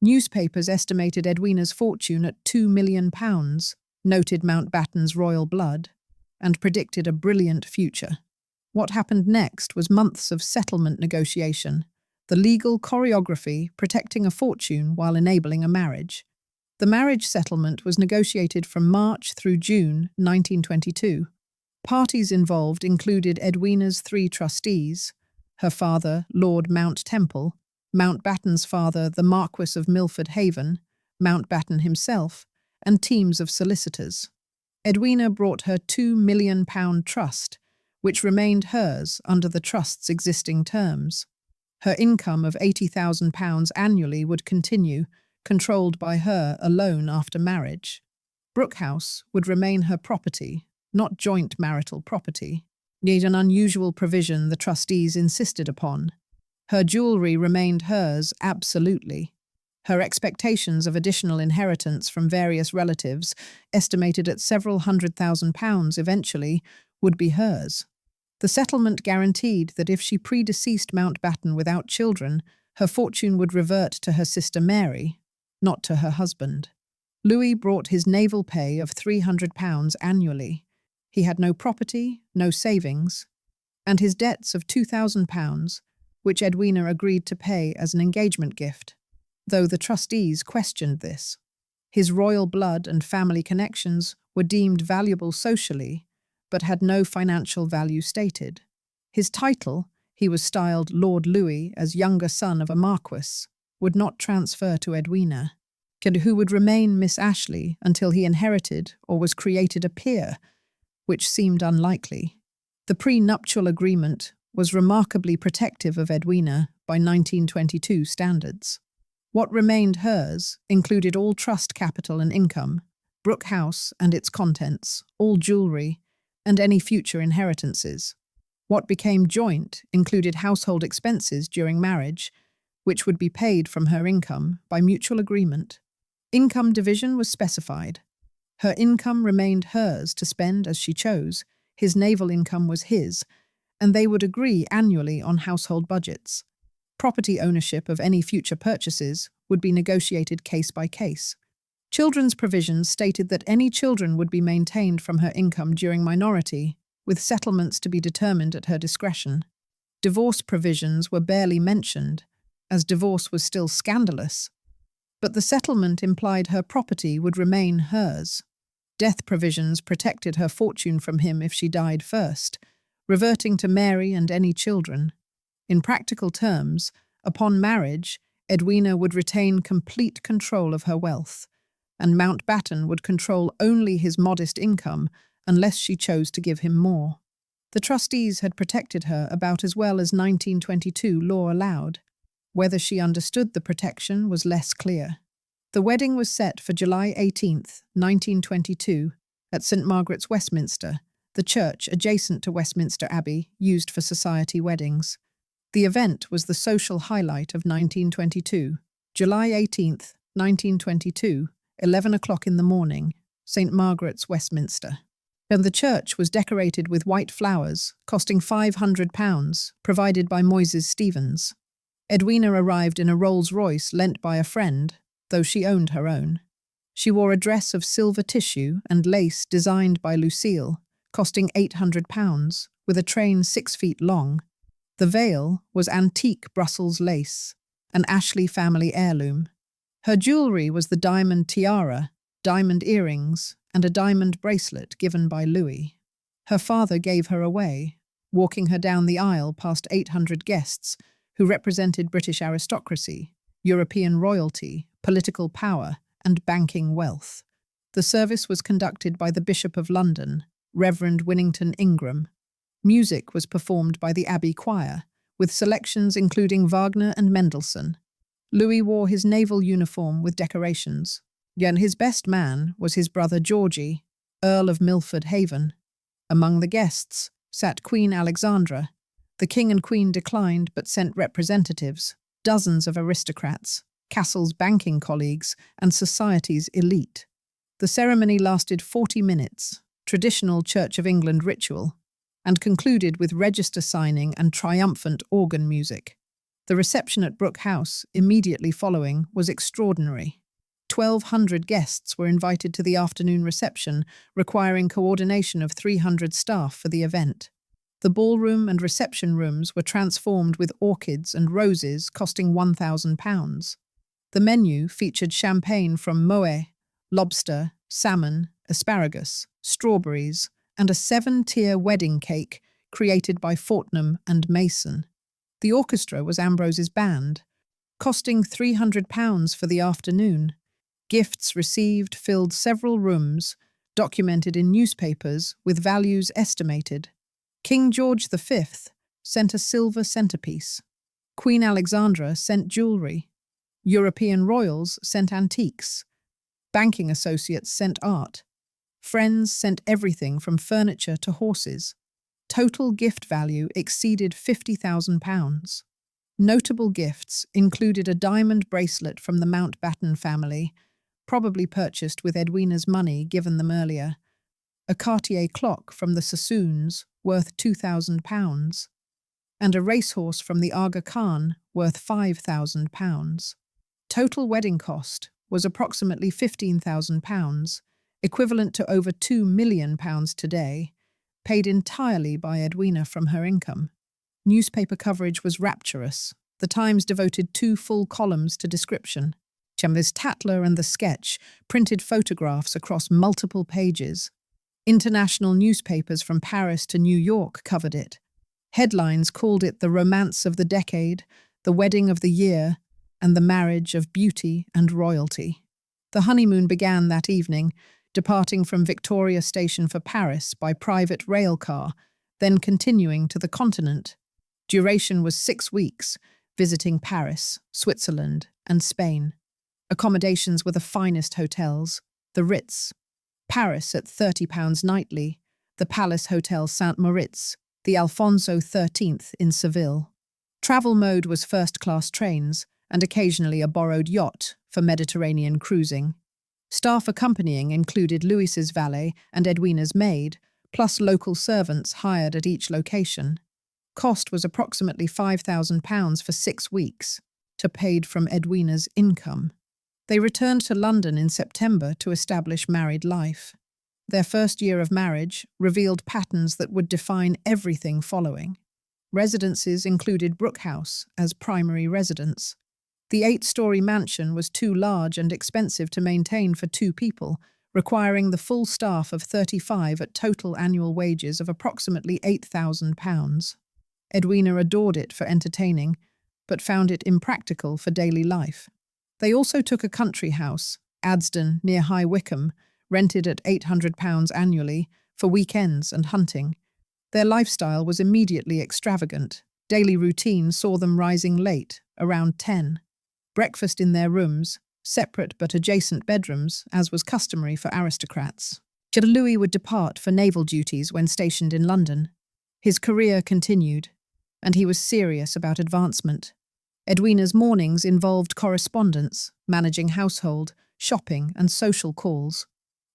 Newspapers estimated Edwina's fortune at £2 million, noted Mountbatten's royal blood, and predicted a brilliant future. What happened next was months of settlement negotiation, the legal choreography protecting a fortune while enabling a marriage. The marriage settlement was negotiated from March through June 1922. Parties involved included Edwina's 3 trustees, her father, Lord Mount Temple, Mountbatten's father, the Marquis of Milford Haven, Mountbatten himself, and teams of solicitors. Edwina brought her £2 million trust, which remained hers under the trust's existing terms. Her income of £80,000 annually would continue, controlled by her alone after marriage. Brooke House would remain her property, not joint marital property, yet an unusual provision the trustees insisted upon. Her jewellery remained hers absolutely. Her expectations of additional inheritance from various relatives, estimated at several £100,000 eventually, would be hers. The settlement guaranteed that if she predeceased Mountbatten without children, her fortune would revert to her sister Mary, not to her husband. Louis brought his naval pay of £300 annually. He had no property, no savings, and his debts of £2,000, which Edwina agreed to pay as an engagement gift, though the trustees questioned this. His royal blood and family connections were deemed valuable socially, but had no financial value stated. His title, he was styled Lord Louis as younger son of a marquis, would not transfer to Edwina, who would remain Miss Ashley until he inherited or was created a peer, which seemed unlikely. The prenuptial agreement was remarkably protective of Edwina by 1922 standards. What remained hers included all trust capital and income, Brooke House and its contents, all jewellery, and any future inheritances. What became joint included household expenses during marriage, which would be paid from her income by mutual agreement. Income division was specified. Her income remained hers to spend as she chose, his naval income was his, and they would agree annually on household budgets. Property ownership of any future purchases would be negotiated case by case. Children's provisions stated that any children would be maintained from her income during minority, with settlements to be determined at her discretion. Divorce provisions were barely mentioned, as divorce was still scandalous, but the settlement implied her property would remain hers. Death provisions protected her fortune from him if she died first, reverting to Mary and any children. In practical terms, upon marriage, Edwina would retain complete control of her wealth, and Mountbatten would control only his modest income unless she chose to give him more. The trustees had protected her about as well as 1922 law allowed. Whether she understood the protection was less clear. The wedding was set for July 18, 1922, at St Margaret's, Westminster, the church adjacent to Westminster Abbey used for society weddings. The event was the social highlight of 1922. July 18, 1922, 11 o'clock in the morning, St Margaret's, Westminster. And the church was decorated with white flowers, costing £500, provided by Moises Stevens. Edwina arrived in a Rolls-Royce lent by a friend, though she owned her own. She wore a dress of silver tissue and lace designed by Lucille, costing £800, with a train 6 feet long. The veil was antique Brussels lace, an Ashley family heirloom. Her jewellery was the diamond tiara, diamond earrings, and a diamond bracelet given by Louis. Her father gave her away, walking her down the aisle past 800 guests who represented British aristocracy, European royalty, political power, and banking wealth. The service was conducted by the Bishop of London, Reverend Winnington Ingram. Music was performed by the Abbey Choir, with selections including Wagner and Mendelssohn. Louis wore his naval uniform with decorations. Yet his best man was his brother Georgie, Earl of Milford Haven. Among the guests sat Queen Alexandra. The king and queen declined but sent representatives, dozens of aristocrats, Cassel's banking colleagues, and society's elite. The ceremony lasted 40 minutes, traditional Church of England ritual, and concluded with register signing and triumphant organ music. The reception at Brooke House, immediately following, was extraordinary. 1,200 guests were invited to the afternoon reception, requiring coordination of 300 staff for the event. The ballroom and reception rooms were transformed with orchids and roses costing £1,000. The menu featured champagne from Moet, lobster, salmon, asparagus, strawberries, and a 7-tier wedding cake created by Fortnum and Mason. The orchestra was Ambrose's band, costing £300 for the afternoon. Gifts received filled several rooms, documented in newspapers with values estimated. King George V sent a silver centerpiece. Queen Alexandra sent jewellery. European royals sent antiques. Banking associates sent art. Friends sent everything from furniture to horses. Total gift value exceeded £50,000. Notable gifts included a diamond bracelet from the Mountbatten family, probably purchased with Edwina's money given them earlier, a Cartier clock from the Sassoons worth £2,000, and a racehorse from the Aga Khan worth £5,000. Total wedding cost was approximately £15,000, equivalent to over £2 million today, paid entirely by Edwina from her income. Newspaper coverage was rapturous. The Times devoted 2 full columns to description. Chamberlain's Tatler and the Sketch printed photographs across multiple pages. International newspapers from Paris to New York covered it. Headlines called it the romance of the decade, the wedding of the year, and the marriage of beauty and royalty. The honeymoon began that evening, departing from Victoria Station for Paris by private rail car, then continuing to the continent. Duration was 6 weeks, visiting Paris, Switzerland, and Spain. Accommodations were the finest hotels, the Ritz, Paris at £30 nightly, the Palace Hotel Saint Moritz, the Alfonso XIII in Seville. Travel mode was first-class trains and occasionally a borrowed yacht for Mediterranean cruising. Staff accompanying included Louis's valet and Edwina's maid, plus local servants hired at each location. Cost was approximately £5,000 for 6 weeks, paid from Edwina's income. They returned to London in September to establish married life. Their first year of marriage revealed patterns that would define everything following. Residences included Brooke House as primary residence. The 8-story mansion was too large and expensive to maintain for 2 people, requiring the full staff of 35 at total annual wages of approximately £8,000. Edwina adored it for entertaining, but found it impractical for daily life. They also took a country house, Adsden, near High Wycombe, rented at £800 annually for weekends and hunting. Their lifestyle was immediately extravagant. Daily routine saw them rising late, around 10. Breakfast in their rooms, separate but adjacent bedrooms, as was customary for aristocrats. Lord Louis would depart for naval duties when stationed in London. His career continued, and he was serious about advancement. Edwina's mornings involved correspondence, managing household, shopping, and social calls.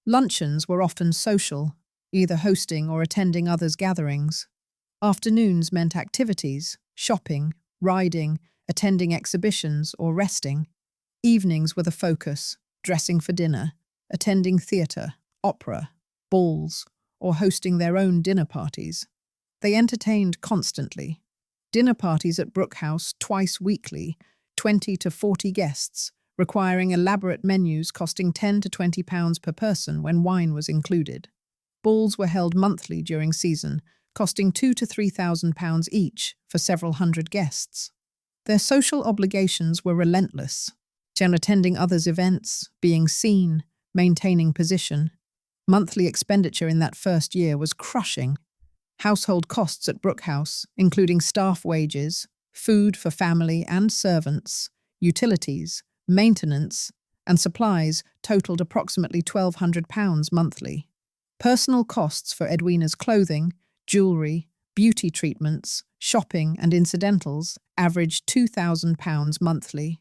Luncheons were often social, either hosting or attending others' gatherings. Afternoons meant activities, shopping, riding, attending exhibitions, or resting. Evenings were the focus, dressing for dinner, attending theatre, opera, balls, or hosting their own dinner parties. They entertained constantly. Dinner parties at Brooke House twice weekly, 20 to 40 guests, requiring elaborate menus costing £10 to £20 per person when wine was included. Balls were held monthly during season, costing £2,000 to £3,000 each for several hundred guests. Their social obligations were relentless, attending others' events, being seen, maintaining position. Monthly expenditure in that first year was crushing. Household costs at Brooke House, including staff wages, food for family and servants, utilities, maintenance, and supplies totaled approximately £1,200 monthly. Personal costs for Edwina's clothing, jewellery, beauty treatments, shopping and incidentals averaged £2,000 monthly.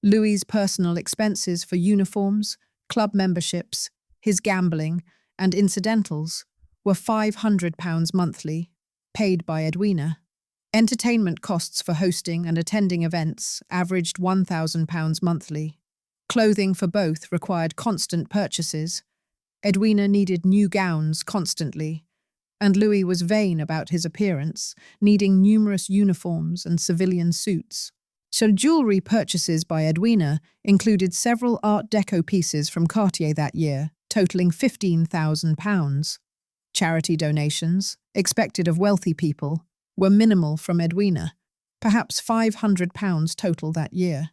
Louis's personal expenses for uniforms, club memberships, his gambling and incidentals were £500 monthly, paid by Edwina. Entertainment costs for hosting and attending events averaged £1,000 monthly. Clothing for both required constant purchases. Edwina needed new gowns constantly, and Louis was vain about his appearance, needing numerous uniforms and civilian suits. So jewellery purchases by Edwina included several Art Deco pieces from Cartier that year, totalling £15,000. Charity donations, expected of wealthy people, were minimal from Edwina, perhaps £500 total that year.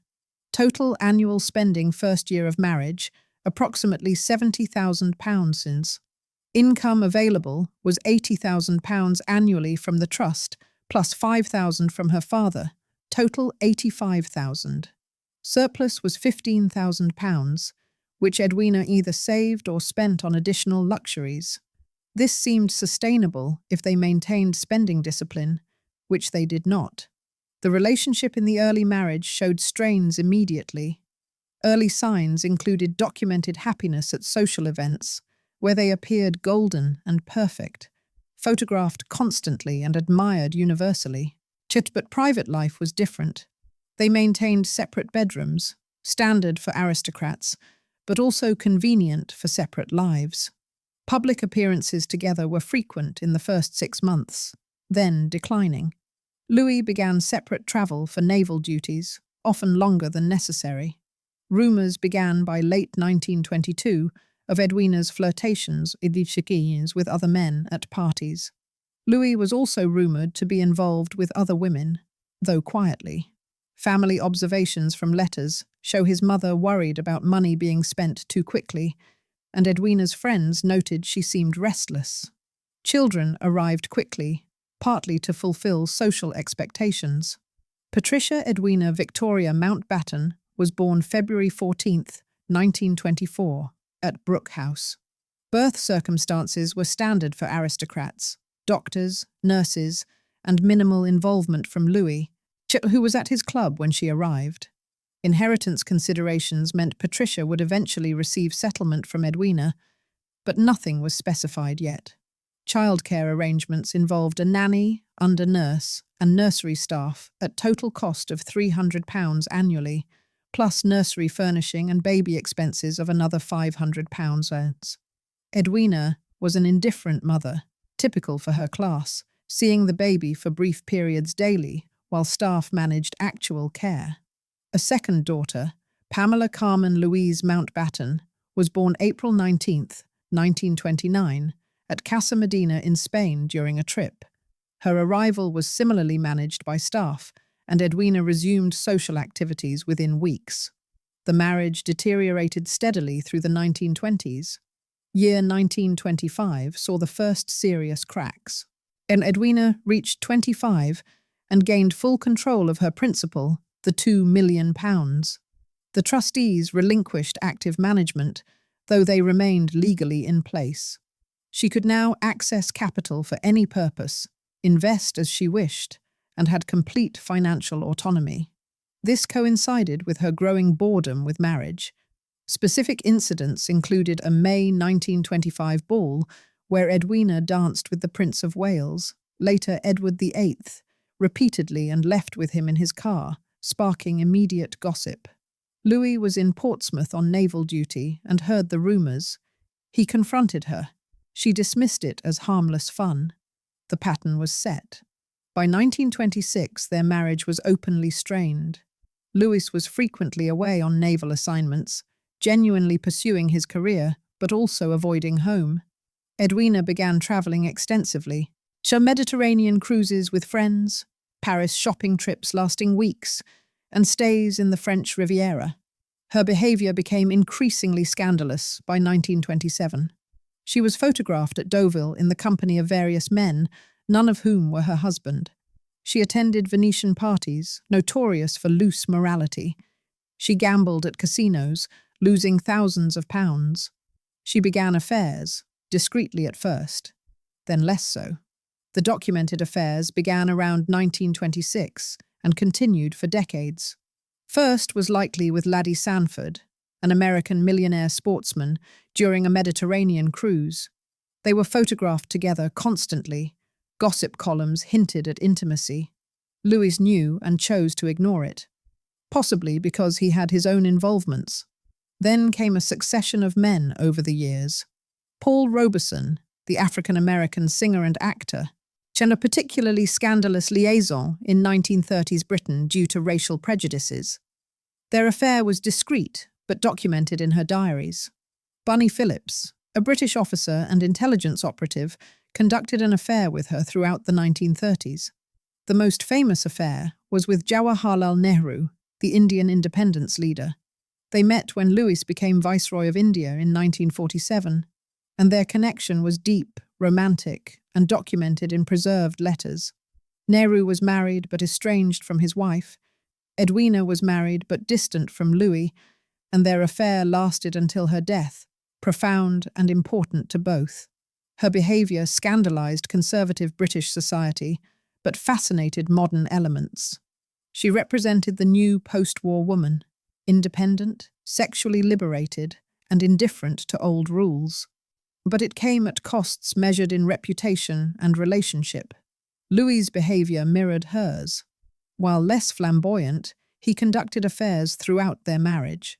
Total annual spending first year of marriage, approximately £70,000 since. Income available was £80,000 annually from the trust, plus £5,000 from her father, total £85,000. Surplus was £15,000, which Edwina either saved or spent on additional luxuries. This seemed sustainable if they maintained spending discipline, which they did not. The relationship in the early marriage showed strains immediately. Early signs included documented happiness at social events, where they appeared golden and perfect, photographed constantly and admired universally. But private life was different. They maintained separate bedrooms, standard for aristocrats, but also convenient for separate lives. Public appearances together were frequent in the first 6 months, then declining. Louis began separate travel for naval duties, often longer than necessary. Rumours began by late 1922 of Edwina's flirtations with other men at parties. Louis was also rumoured to be involved with other women, though quietly. Family observations from letters show his mother worried about money being spent too quickly, and Edwina's friends noted she seemed restless. Children arrived quickly, partly to fulfill social expectations. Patricia Edwina Victoria Mountbatten was born February 14, 1924, at Brooke House. Birth circumstances were standard for aristocrats: doctors, nurses, and minimal involvement from Louis, who was at his club when she arrived. Inheritance considerations meant Patricia would eventually receive settlement from Edwina, but nothing was specified yet. Childcare arrangements involved a nanny, under-nurse, and nursery staff at total cost of £300 annually, plus nursery furnishing and baby expenses of another £500. Edwina was an indifferent mother, typical for her class, seeing the baby for brief periods daily while staff managed actual care. A second daughter, Pamela Carmen Louise Mountbatten, was born April 19, 1929, at Cassel in Spain during a trip. Her arrival was similarly managed by staff, and Edwina resumed social activities within weeks. The marriage deteriorated steadily through the 1920s. Year 1925 saw the first serious cracks. And Edwina reached 25 and gained full control of her principal, the £2 million. The trustees relinquished active management, though they remained legally in place. She could now access capital for any purpose, invest as she wished, and had complete financial autonomy. This coincided with her growing boredom with marriage. Specific incidents included a May 1925 ball where Edwina danced with the Prince of Wales, later Edward VIII, repeatedly and left with him in his car, sparking immediate gossip. Louis was in Portsmouth on naval duty and heard the rumours. He confronted her. She dismissed it as harmless fun. The pattern was set. By 1926, their marriage was openly strained. Louis was frequently away on naval assignments, genuinely pursuing his career, but also avoiding home. Edwina began travelling extensively. Mediterranean cruises with friends, Paris shopping trips lasting weeks, and stays in the French Riviera. Her behaviour became increasingly scandalous by 1927. She was photographed at Deauville in the company of various men, none of whom were her husband. She attended Venetian parties, notorious for loose morality. She gambled at casinos, losing thousands of pounds. She began affairs, discreetly at first, then less so. The documented affairs began around 1926 and continued for decades. First was likely with Laddie Sanford, an American millionaire sportsman, during a Mediterranean cruise. They were photographed together constantly. Gossip columns hinted at intimacy. Louis knew and chose to ignore it, possibly because he had his own involvements. Then came a succession of men over the years. Paul Robeson, the African-American singer and actor, and a particularly scandalous liaison in 1930s Britain due to racial prejudices. Their affair was discreet, but documented in her diaries. Bunny Phillips, a British officer and intelligence operative, conducted an affair with her throughout the 1930s. The most famous affair was with Jawaharlal Nehru, the Indian independence leader. They met when Louis became Viceroy of India in 1947, and their connection was deep, romantic, and documented in preserved letters. Nehru was married but estranged from his wife. Edwina was married but distant from Louis, and their affair lasted until her death, profound and important to both. Her behaviour scandalised conservative British society, but fascinated modern elements. She represented the new post-war woman, independent, sexually liberated, and indifferent to old rules. But it came at costs measured in reputation and relationship. Louis's behaviour mirrored hers. While less flamboyant, he conducted affairs throughout their marriage.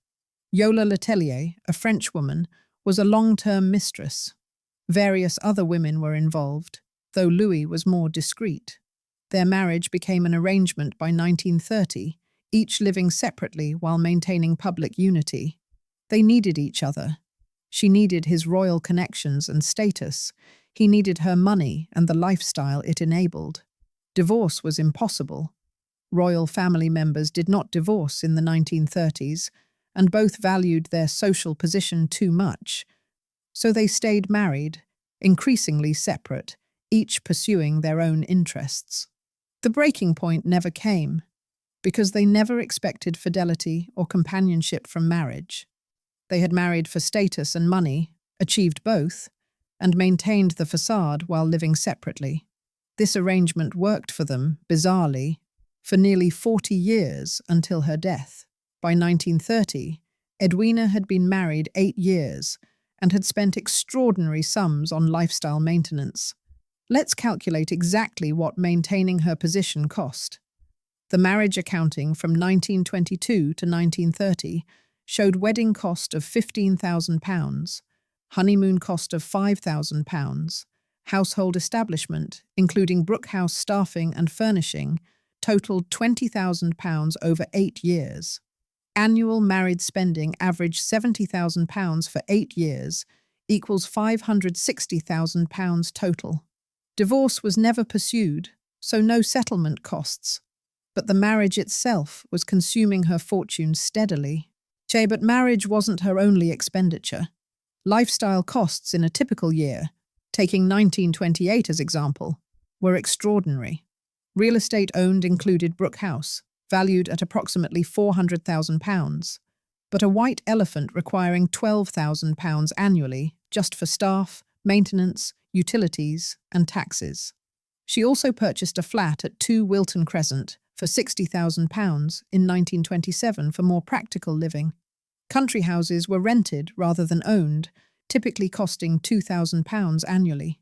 Yola Letellier, a Frenchwoman, was a long-term mistress. Various other women were involved, though Louis was more discreet. Their marriage became an arrangement by 1930, each living separately while maintaining public unity. They needed each other. She needed his royal connections and status. He needed her money and the lifestyle it enabled. Divorce was impossible. Royal family members did not divorce in the 1930s, and both valued their social position too much. So they stayed married, increasingly separate, each pursuing their own interests. The breaking point never came, because they never expected fidelity or companionship from marriage. They had married for status and money, achieved both, and maintained the facade while living separately. This arrangement worked for them, bizarrely, for nearly 40 years until her death. By 1930, Edwina had been married 8 years and had spent extraordinary sums on lifestyle maintenance. Let's calculate exactly what maintaining her position cost. The marriage accounting from 1922 to 1930 showed wedding cost of £15,000, honeymoon cost of £5,000, household establishment, including Brookhouse staffing and furnishing, totaled £20,000 over 8 years. Annual married spending averaged £70,000 for 8 years, equals £560,000 total. Divorce was never pursued, so no settlement costs. But the marriage itself was consuming her fortune steadily. But marriage wasn't her only expenditure. Lifestyle costs in a typical year, taking 1928 as example, were extraordinary. Real estate owned included Brookhouse, valued at approximately £400,000, but a white elephant requiring £12,000 annually just for staff, maintenance, utilities, and taxes. She also purchased a flat at 2 Wilton Crescent for £60,000 in 1927 for more practical living. Country houses were rented rather than owned, typically costing £2,000 annually.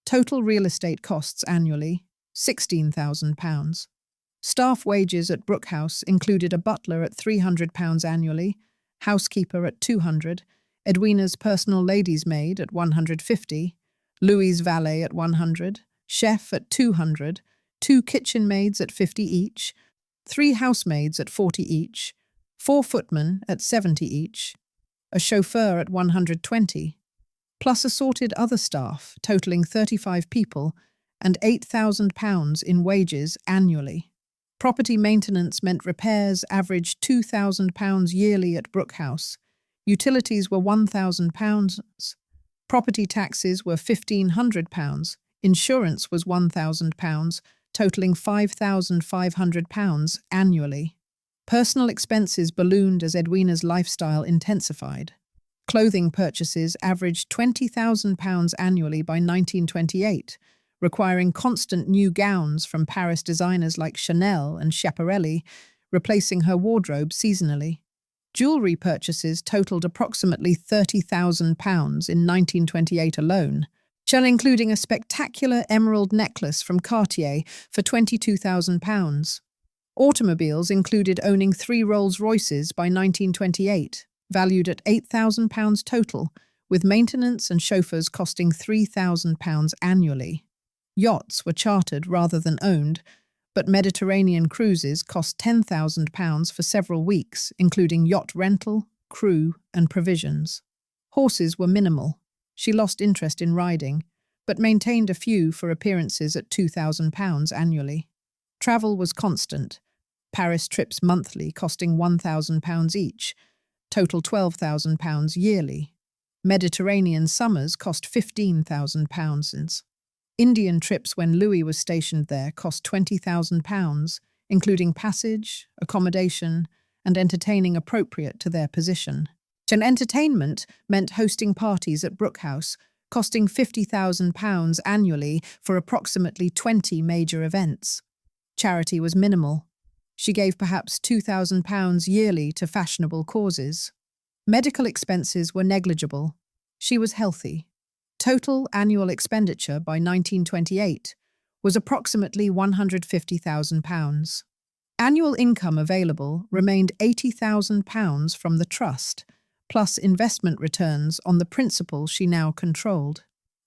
Total real estate costs annually, £16,000. Staff wages at Brookhouse included a butler at £300 annually, housekeeper at £200, Edwina's personal lady's maid at £150, Louis's valet at £100, chef at £200, 2 kitchen maids at £50 each, 3 housemaids at £40 each, 4 footmen at £70 each, a chauffeur at £120, plus assorted other staff totalling 35 people and £8,000 in wages annually. Property maintenance meant repairs averaged £2,000 yearly at Brookhouse, utilities were £1,000, property taxes were £1,500, insurance was £1,000, totalling £5,500 annually. Personal expenses ballooned as Edwina's lifestyle intensified. Clothing purchases averaged £20,000 annually by 1928, requiring constant new gowns from Paris designers like Chanel and Schiaparelli, replacing her wardrobe seasonally. Jewellery purchases totaled approximately £30,000 in 1928 alone, including a spectacular emerald necklace from Cartier for £22,000. Automobiles included owning 3 Rolls-Royces by 1928, valued at £8,000 total, with maintenance and chauffeurs costing £3,000 annually. Yachts were chartered rather than owned, but Mediterranean cruises cost £10,000 for several weeks, including yacht rental, crew, and provisions. Horses were minimal. She lost interest in riding, but maintained a few for appearances at £2,000 annually. Travel was constant. Paris trips monthly costing £1,000 each, total £12,000 yearly. Mediterranean summers cost £15,000. Indian trips when Louis was stationed there cost £20,000, including passage, accommodation, and entertaining appropriate to their position. And entertainment meant hosting parties at Brooke House, costing £50,000 annually for approximately 20 major events. Charity was minimal. She gave perhaps £2,000 yearly to fashionable causes. Medical expenses were negligible. She was healthy. Total annual expenditure by 1928 was approximately £150,000. Annual income available remained £80,000 from the trust, plus investment returns on the principal she now controlled.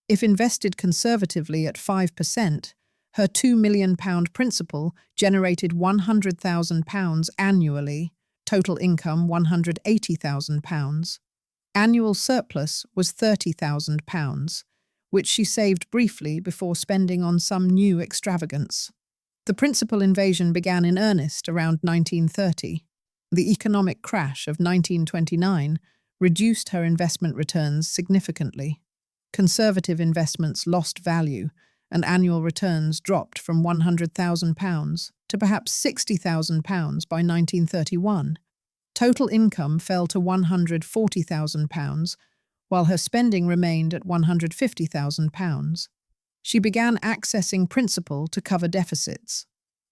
If invested conservatively at 5%, her £2 million principal generated £100,000 annually, total income £180,000. Annual surplus was £30,000, which she saved briefly before spending on some new extravagance. The principal invasion began in earnest around 1930. The economic crash of 1929 reduced her investment returns significantly. Conservative investments lost value, and annual returns dropped from £100,000 to perhaps £60,000 by 1931. Total income fell to £140,000, while her spending remained at £150,000. She began accessing principal to cover deficits.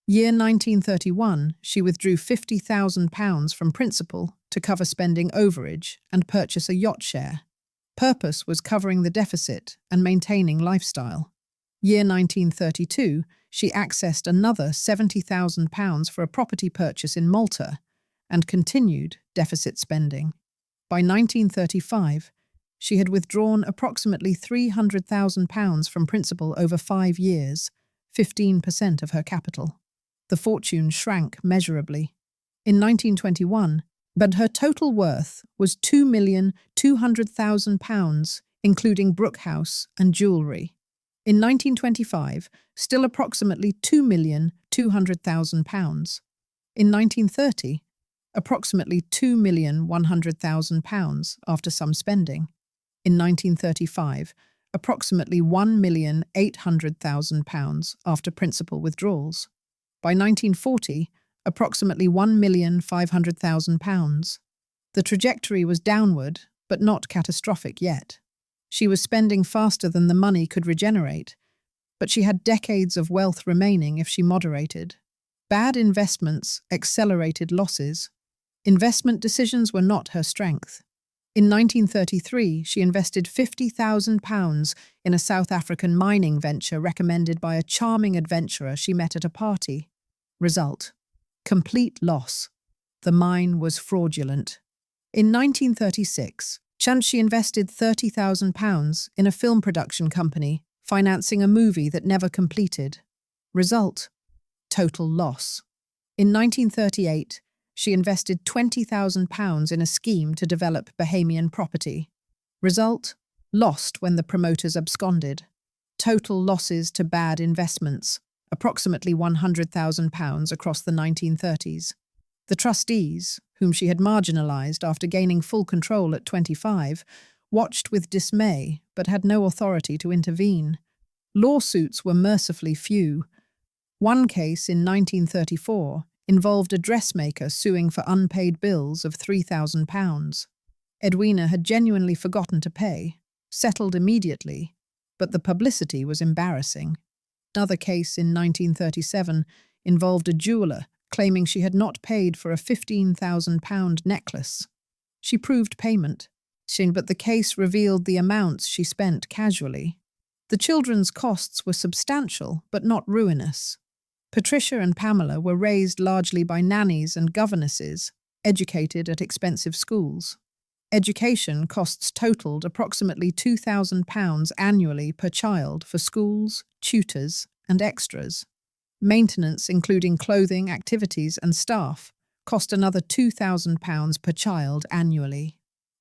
Year 1931, she withdrew £50,000 from principal to cover spending overage and purchase a yacht share. Purpose was covering the deficit and maintaining lifestyle. Year 1932, she accessed another £70,000 for a property purchase in Malta and continued deficit spending. By 1935, she had withdrawn approximately £300,000 from principal over 5 years, 15% of her capital. The fortune shrank measurably. In 1921, but her total worth was £2,200,000, including Brooke House and jewellery. In 1925, still approximately £2,200,000. In 1930, approximately £2,100,000 after some spending. In 1935, approximately £1,800,000 after principal withdrawals. By 1940, approximately £1,500,000. The trajectory was downward, but not catastrophic yet. She was spending faster than the money could regenerate, but she had decades of wealth remaining if she moderated. Bad investments accelerated losses. Investment decisions were not her strength. In 1933, she invested £50,000 in a South African mining venture recommended by a charming adventurer she met at a party. Result: complete loss. The mine was fraudulent. In 1936, she invested £30,000 in a film production company, financing a movie that never completed. Result: total loss. In 1938, she invested £20,000 in a scheme to develop Bahamian property. Result: lost when the promoters absconded. Total losses to bad investments, approximately £100,000 across the 1930s. The trustees, whom she had marginalised after gaining full control at 25, watched with dismay but had no authority to intervene. Lawsuits were mercifully few. One case in 1934 involved a dressmaker suing for unpaid bills of £3,000. Edwina had genuinely forgotten to pay, settled immediately, but the publicity was embarrassing. Another case in 1937 involved a jeweller claiming she had not paid for a £15,000 necklace. She proved payment, but the case revealed the amounts she spent casually. The children's costs were substantial, but not ruinous. Patricia and Pamela were raised largely by nannies and governesses, educated at expensive schools. Education costs totaled approximately £2,000 annually per child for schools, tutors, and extras. Maintenance, including clothing, activities, and staff, cost another £2,000 per child annually.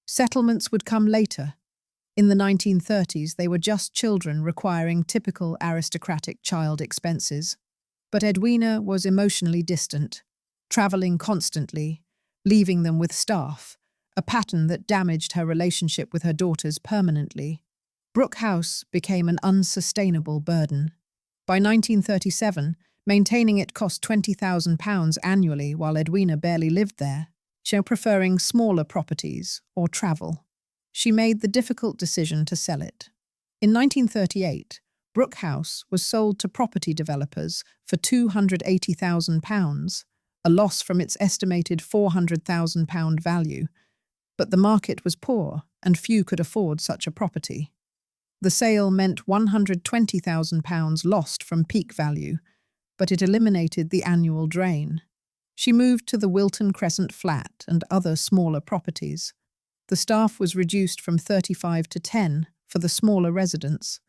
Settlements would come later. In the 1930s, they were just children requiring typical aristocratic child expenses. But Edwina was emotionally distant, travelling constantly, leaving them with staff, a pattern that damaged her relationship with her daughters permanently. Brooke House became an unsustainable burden. By 1937, maintaining it cost £20,000 annually while Edwina barely lived there, preferring smaller properties or travel. She made the difficult decision to sell it. In 1938, Brooke House was sold to property developers for £280,000, a loss from its estimated £400,000 value, but the market was poor and few could afford such a property. The sale meant £120,000 lost from peak value, but it eliminated the annual drain. She moved to the Wilton Crescent flat and other smaller properties. The staff was reduced from 35 to 10 for the smaller residents.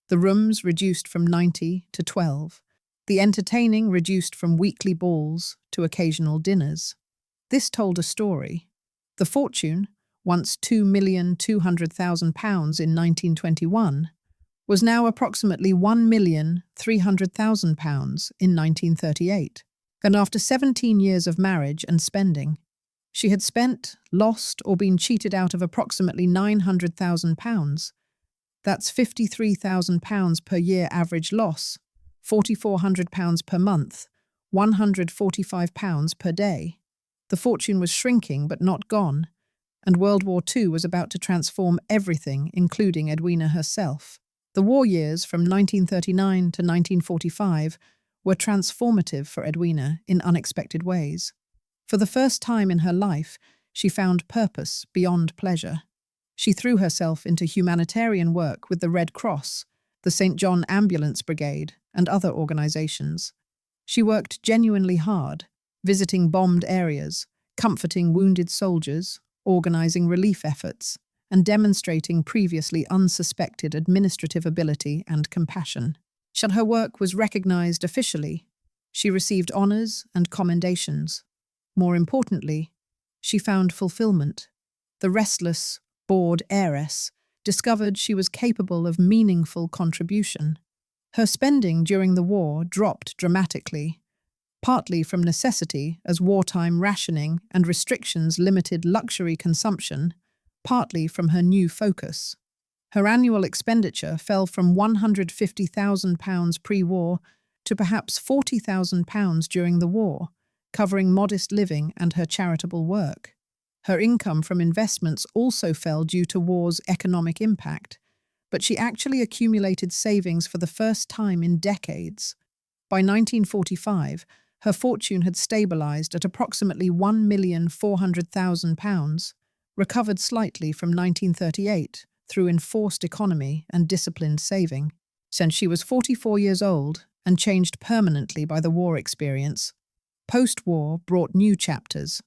The rooms reduced from 90 to 12. The entertaining reduced from weekly balls to occasional dinners. This told a story. The fortune, once £2,200,000 in 1921, was now approximately £1,300,000 in 1938. And after 17 years of marriage and spending, she had spent, lost, or been cheated out of approximately £900,000. That's £53,000 per year average loss, £4,400 per month, £145 per day. The fortune was shrinking but not gone, and World War II was about to transform everything, including Edwina herself. The war years from 1939 to 1945 were transformative for Edwina in unexpected ways. For the first time in her life, she found purpose beyond pleasure. She threw herself into humanitarian work with the Red Cross, the St. John Ambulance Brigade, and other organizations. She worked genuinely hard, visiting bombed areas, comforting wounded soldiers, organizing relief efforts, and demonstrating previously unsuspected administrative ability and compassion. Her work was recognized officially. She received honors and commendations. More importantly, she found fulfillment. The restless, bored heiress discovered she was capable of meaningful contribution. Her spending during the war dropped dramatically, partly from necessity as wartime rationing and restrictions limited luxury consumption, partly from her new focus. Her annual expenditure fell from £150,000 pre-war to perhaps £40,000 during the war, covering modest living and her charitable work. Her income from investments also fell due to war's economic impact, but she actually accumulated savings for the first time in decades. By 1945, her fortune had stabilized at approximately £1,400,000, recovered slightly from 1938 through enforced economy and disciplined saving. Since she was 44 years old and changed permanently by the war experience, post-war brought new chapters.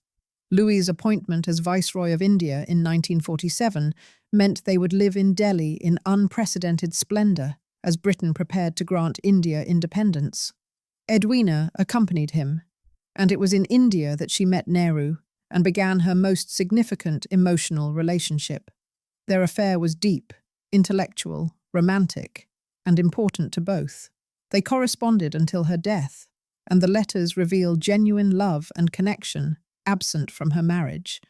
Louis's appointment as Viceroy of India in 1947 meant they would live in Delhi in unprecedented splendor as Britain prepared to grant India independence. Edwina accompanied him, and it was in India that she met Nehru and began her most significant emotional relationship. Their affair was deep, intellectual, romantic, and important to both. They corresponded until her death, and the letters reveal genuine love and connection absent from her marriage.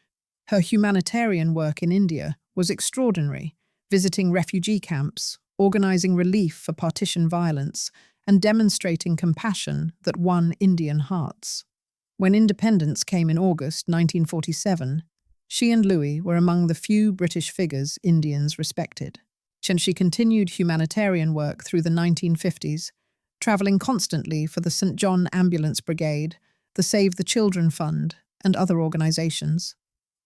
Her humanitarian work in India was extraordinary, visiting refugee camps, organizing relief for partition violence, and demonstrating compassion that won Indian hearts. When independence came in August 1947, she and Louis were among the few British figures Indians respected. And she continued humanitarian work through the 1950s, travelling constantly for the St. John Ambulance Brigade, the Save the Children Fund, and other organisations.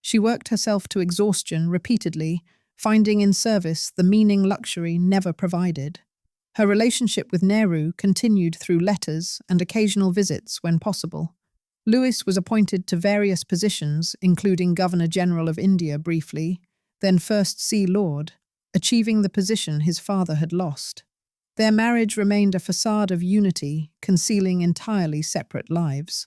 She worked herself to exhaustion repeatedly, finding in service the meaning luxury never provided. Her relationship with Nehru continued through letters and occasional visits when possible. Louis was appointed to various positions, including Governor-General of India briefly, then First Sea Lord, achieving the position his father had lost. Their marriage remained a facade of unity, concealing entirely separate lives.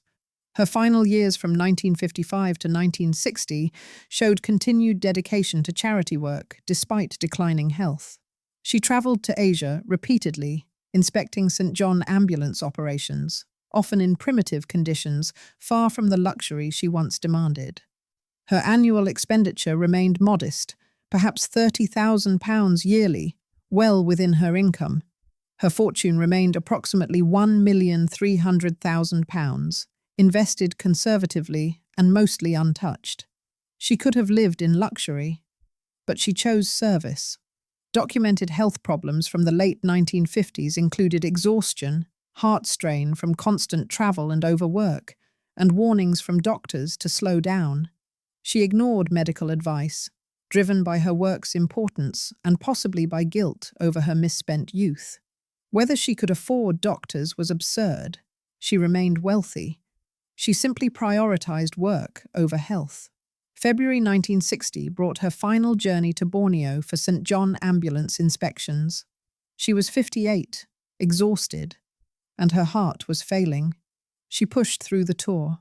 Her final years from 1955 to 1960 showed continued dedication to charity work despite declining health. She travelled to Asia repeatedly, inspecting St. John ambulance operations, often in primitive conditions, far from the luxury she once demanded. Her annual expenditure remained modest, perhaps £30,000 yearly, well within her income. Her fortune remained approximately £1,300,000, invested conservatively and mostly untouched. She could have lived in luxury, but she chose service. Documented health problems from the late 1950s included exhaustion, heart strain from constant travel and overwork, and warnings from doctors to slow down. She ignored medical advice, driven by her work's importance and possibly by guilt over her misspent youth. Whether she could afford doctors was absurd. She remained wealthy. She simply prioritized work over health. February 1960 brought her final journey to Borneo for St. John ambulance inspections. She was 58, exhausted, and her heart was failing. She pushed through the tour,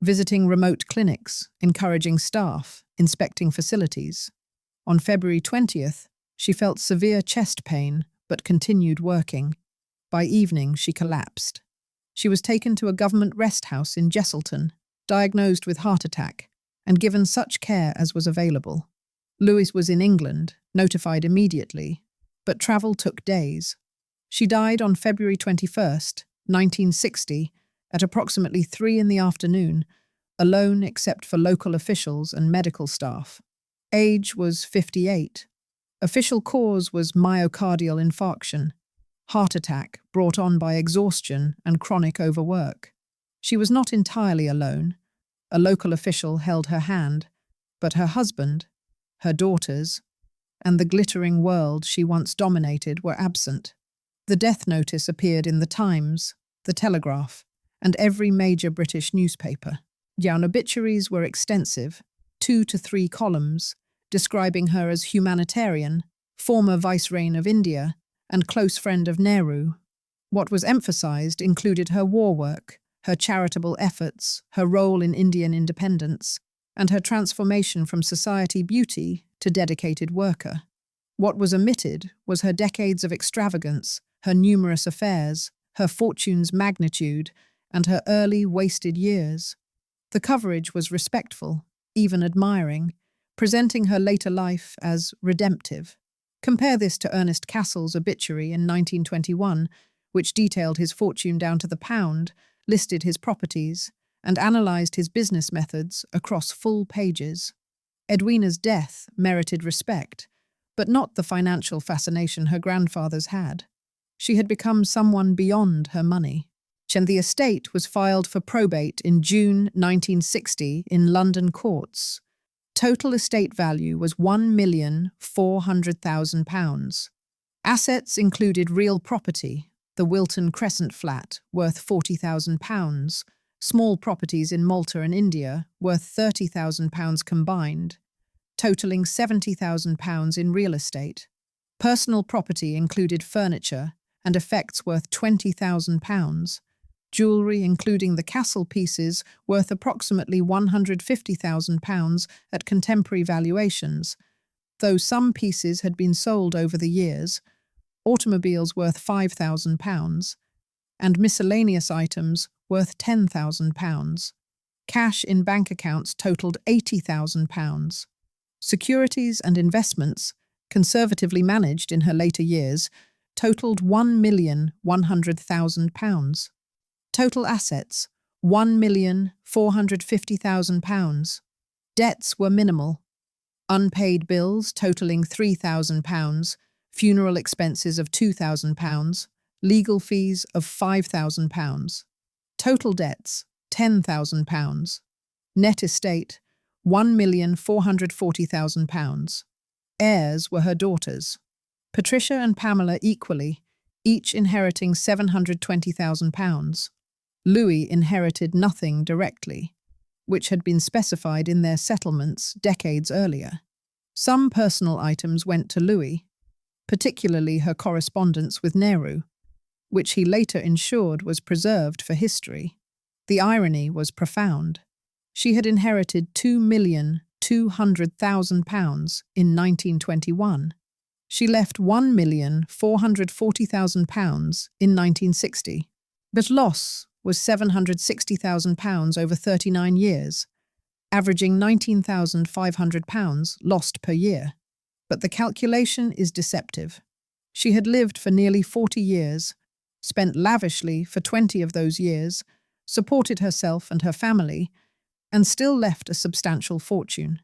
visiting remote clinics, encouraging staff, inspecting facilities. On February 20th, she felt severe chest pain but continued working. By evening, she collapsed. She was taken to a government rest house in Jesselton, diagnosed with heart attack, and given such care as was available. Louis was in England, notified immediately, but travel took days. She died on February 21st, 1960, at approximately 3 in the afternoon, alone except for local officials and medical staff. Age was 58. Official cause was myocardial infarction, heart attack brought on by exhaustion and chronic overwork. She was not entirely alone. A local official held her hand, but her husband, her daughters, and the glittering world she once dominated were absent. The death notice appeared in the Times, the Telegraph, and every major British newspaper. Young obituaries were extensive, 2 to 3 columns, describing her as humanitarian, former Viceroy of India, and close friend of Nehru. What was emphasized included her war work, her charitable efforts, her role in Indian independence, and her transformation from society beauty to dedicated worker. What was omitted was her decades of extravagance, her numerous affairs, her fortune's magnitude, and her early wasted years. The coverage was respectful, even admiring, presenting her later life as redemptive. Compare this to Ernest Cassel's obituary in 1921, which detailed his fortune down to the pound, listed his properties, and analysed his business methods across full pages. Edwina's death merited respect, but not the financial fascination her grandfathers had. She had become someone beyond her money. And the estate was filed for probate in June 1960 in London courts. Total estate value was £1,400,000. Assets included real property, the Wilton Crescent flat, worth £40,000, small properties in Malta and India, worth £30,000 combined, totaling £70,000 in real estate. Personal property included furniture and effects worth £20,000, jewellery including the Cassel pieces worth approximately £150,000 at contemporary valuations, though some pieces had been sold over the years, automobiles worth £5,000, and miscellaneous items worth £10,000. Cash in bank accounts totalled £80,000. Securities and investments, conservatively managed in her later years, totalled £1,100,000. Total assets, £1,450,000. Debts were minimal. Unpaid bills totalling £3,000, funeral expenses of £2,000, legal fees of £5,000. Total debts, £10,000. Net estate, £1,440,000. Heirs were her daughters, Patricia and Pamela equally, each inheriting £720,000. Louis inherited nothing directly, which had been specified in their settlements decades earlier. Some personal items went to Louis, particularly her correspondence with Nehru, which he later ensured was preserved for history. The irony was profound. She had inherited £2,200,000 in 1921. She left £1,440,000 in 1960. But loss was £760,000 over 39 years, averaging £19,500 lost per year. But the calculation is deceptive. She had lived for nearly 40 years, spent lavishly for 20 of those years, supported herself and her family, and still left a substantial fortune.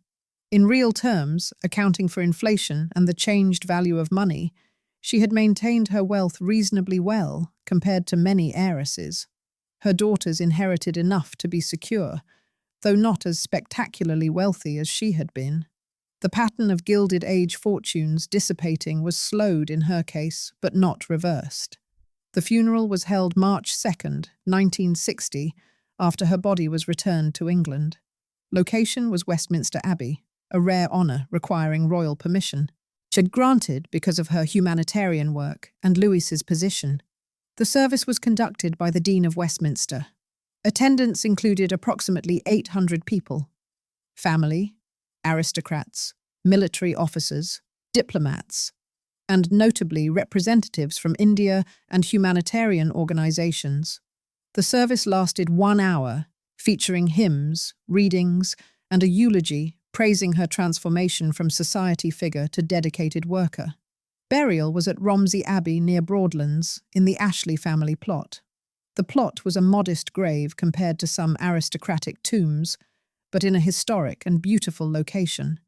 In real terms, accounting for inflation and the changed value of money, she had maintained her wealth reasonably well compared to many heiresses. Her daughters inherited enough to be secure, though not as spectacularly wealthy as she had been. The pattern of Gilded Age fortunes dissipating was slowed in her case, but not reversed. The funeral was held March 2nd, 1960, after her body was returned to England. Location was Westminster Abbey, a rare honour requiring royal permission. She had granted because of her humanitarian work and Louis's position. The service was conducted by the Dean of Westminster. Attendance included approximately 800 people: family, aristocrats, military officers, diplomats, and notably representatives from India and humanitarian organisations. The service lasted 1 hour, featuring hymns, readings, and a eulogy praising her transformation from society figure to dedicated worker. Burial was at Romsey Abbey near Broadlands, in the Ashley family plot. The plot was a modest grave compared to some aristocratic tombs, but in a historic and beautiful location.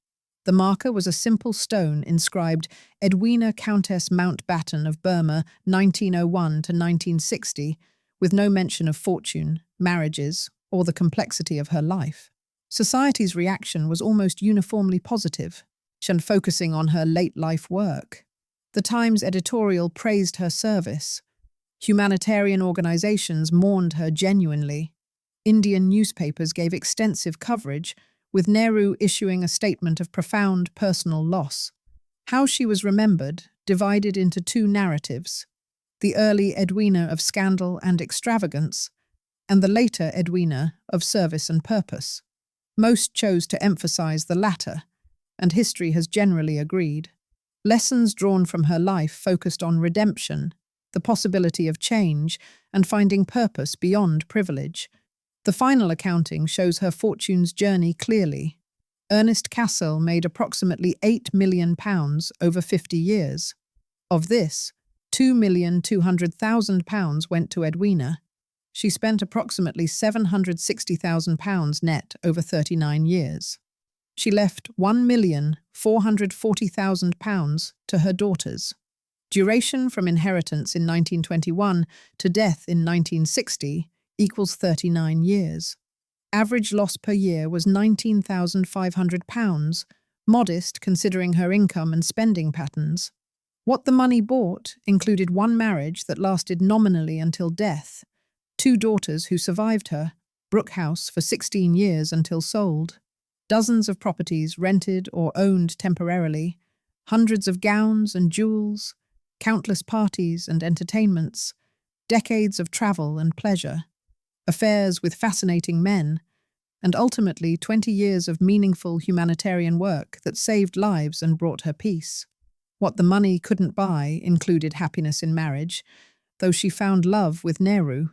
The marker was a simple stone inscribed Edwina Countess Mountbatten of Burma, 1901 to 1960, with no mention of fortune, marriages, or the complexity of her life. Society's reaction was almost uniformly positive, and focusing on her late-life work. The Times editorial praised her service. Humanitarian organisations mourned her genuinely. Indian newspapers gave extensive coverage, with Nehru issuing a statement of profound personal loss. How she was remembered divided into two narratives: the early Edwina of scandal and extravagance, and the later Edwina of service and purpose. Most chose to emphasise the latter, and history has generally agreed. Lessons drawn from her life focused on redemption, the possibility of change, and finding purpose beyond privilege. The final accounting shows her fortune's journey clearly. Ernest Cassel made approximately £8 million over 50 years. Of this, £2,200,000 went to Edwina. She spent approximately £760,000 net over 39 years. She left £1,440,000 to her daughters. Duration from inheritance in 1921 to death in 1960 equals 39 years. Average loss per year was £19,500, modest considering her income and spending patterns. What the money bought included one marriage that lasted nominally until death, 2 daughters who survived her, Brooke House for 16 years until sold, dozens of properties rented or owned temporarily, hundreds of gowns and jewels, countless parties and entertainments, decades of travel and pleasure, affairs with fascinating men, and ultimately 20 years of meaningful humanitarian work that saved lives and brought her peace. What the money couldn't buy included happiness in marriage, though she found love with Nehru,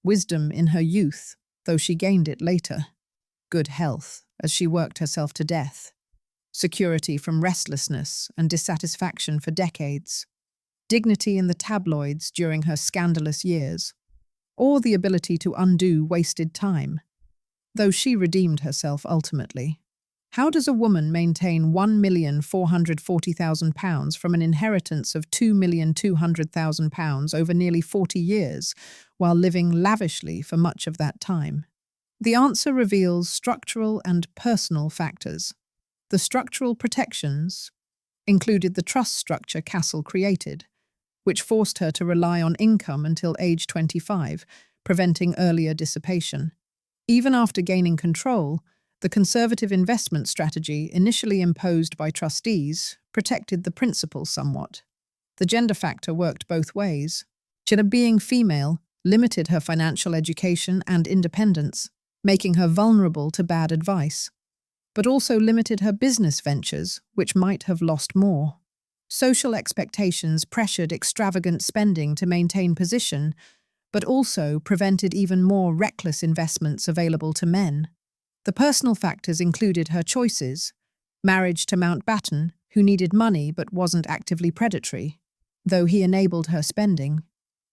wisdom in her youth, though she gained it later, good health as she worked herself to death, security from restlessness and dissatisfaction for decades, dignity in the tabloids during her scandalous years, or the ability to undo wasted time, though she redeemed herself ultimately. How does a woman maintain £1,440,000 from an inheritance of £2,200,000 over nearly 40 years, while living lavishly for much of that time? The answer reveals structural and personal factors. The structural protections included the trust structure Cassel created, which forced her to rely on income until age 25, preventing earlier dissipation. Even after gaining control, the conservative investment strategy initially imposed by trustees protected the principal somewhat. The gender factor worked both ways. Being female limited her financial education and independence, making her vulnerable to bad advice, but also limited her business ventures, which might have lost more. Social expectations pressured extravagant spending to maintain position, but also prevented even more reckless investments available to men. The personal factors included her choices: marriage to Mountbatten, who needed money but wasn't actively predatory, though he enabled her spending;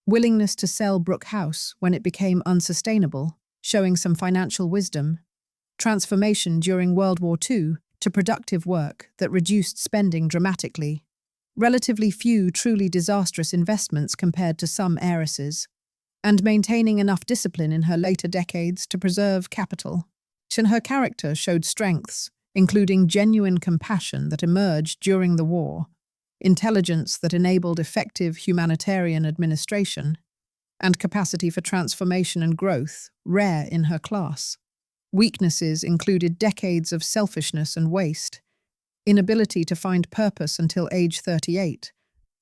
willingness to sell Brooke House when it became unsustainable, showing some financial wisdom; transformation during World War II to productive work that reduced spending dramatically; relatively few truly disastrous investments compared to some heiresses; and maintaining enough discipline in her later decades to preserve capital. Her character showed strengths, including genuine compassion that emerged during the war, intelligence that enabled effective humanitarian administration, and capacity for transformation and growth, rare in her class. Weaknesses included decades of selfishness and waste, inability to find purpose until age 38,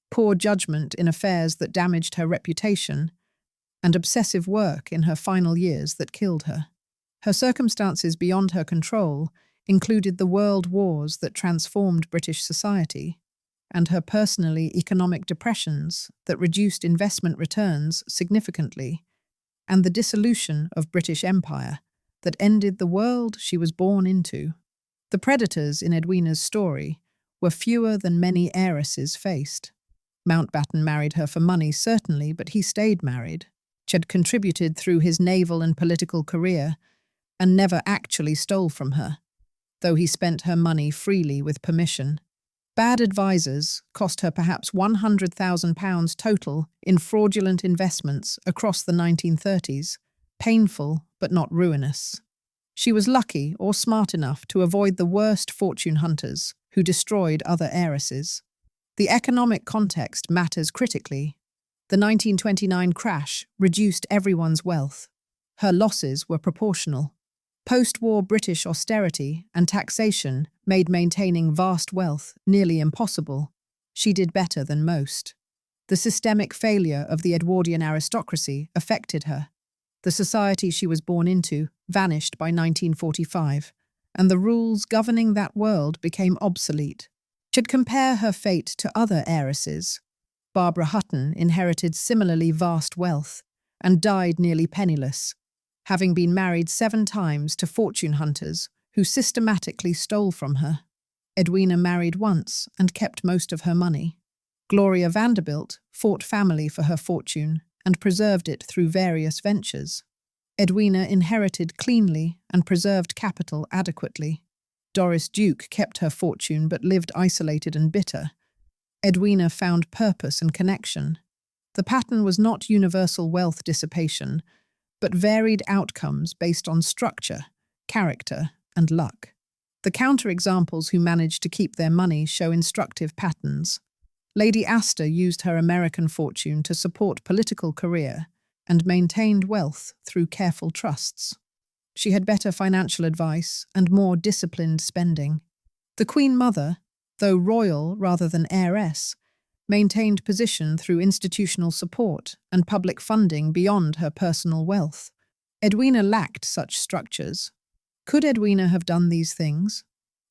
poor judgment in affairs that damaged her reputation, and obsessive work in her final years that killed her. Her circumstances beyond her control included the world wars that transformed British society, and her personally economic depressions that reduced investment returns significantly, and the dissolution of British Empire that ended the world she was born into. The predators in Edwina's story were fewer than many heiresses faced. Mountbatten married her for money, certainly, but he stayed married. She had contributed through his naval and political career and never actually stole from her, though he spent her money freely with permission. Bad advisors cost her perhaps £100,000 total in fraudulent investments across the 1930s, painful but not ruinous. She was lucky or smart enough to avoid the worst fortune hunters who destroyed other heiresses. The economic context matters critically. The 1929 crash reduced everyone's wealth. Her losses were proportional. Post-war British austerity and taxation made maintaining vast wealth nearly impossible. She did better than most. The systemic failure of the Edwardian aristocracy affected her. The society she was born into vanished by 1945, and the rules governing that world became obsolete. Should compare her fate to other heiresses. Barbara Hutton inherited similarly vast wealth and died nearly penniless, having been married 7 times to fortune hunters who systematically stole from her. Edwina married once and kept most of her money. Gloria Vanderbilt fought family for her fortune and preserved it through various ventures. Edwina inherited cleanly and preserved capital adequately. Doris Duke kept her fortune but lived isolated and bitter. Edwina found purpose and connection. The pattern was not universal wealth dissipation, but varied outcomes based on structure, character, and luck. The counterexamples who managed to keep their money show instructive patterns. Lady Astor used her American fortune to support political career and maintained wealth through careful trusts. She had better financial advice and more disciplined spending. The Queen Mother, though royal rather than heiress, maintained position through institutional support and public funding beyond her personal wealth. Edwina lacked such structures. Could Edwina have done these things?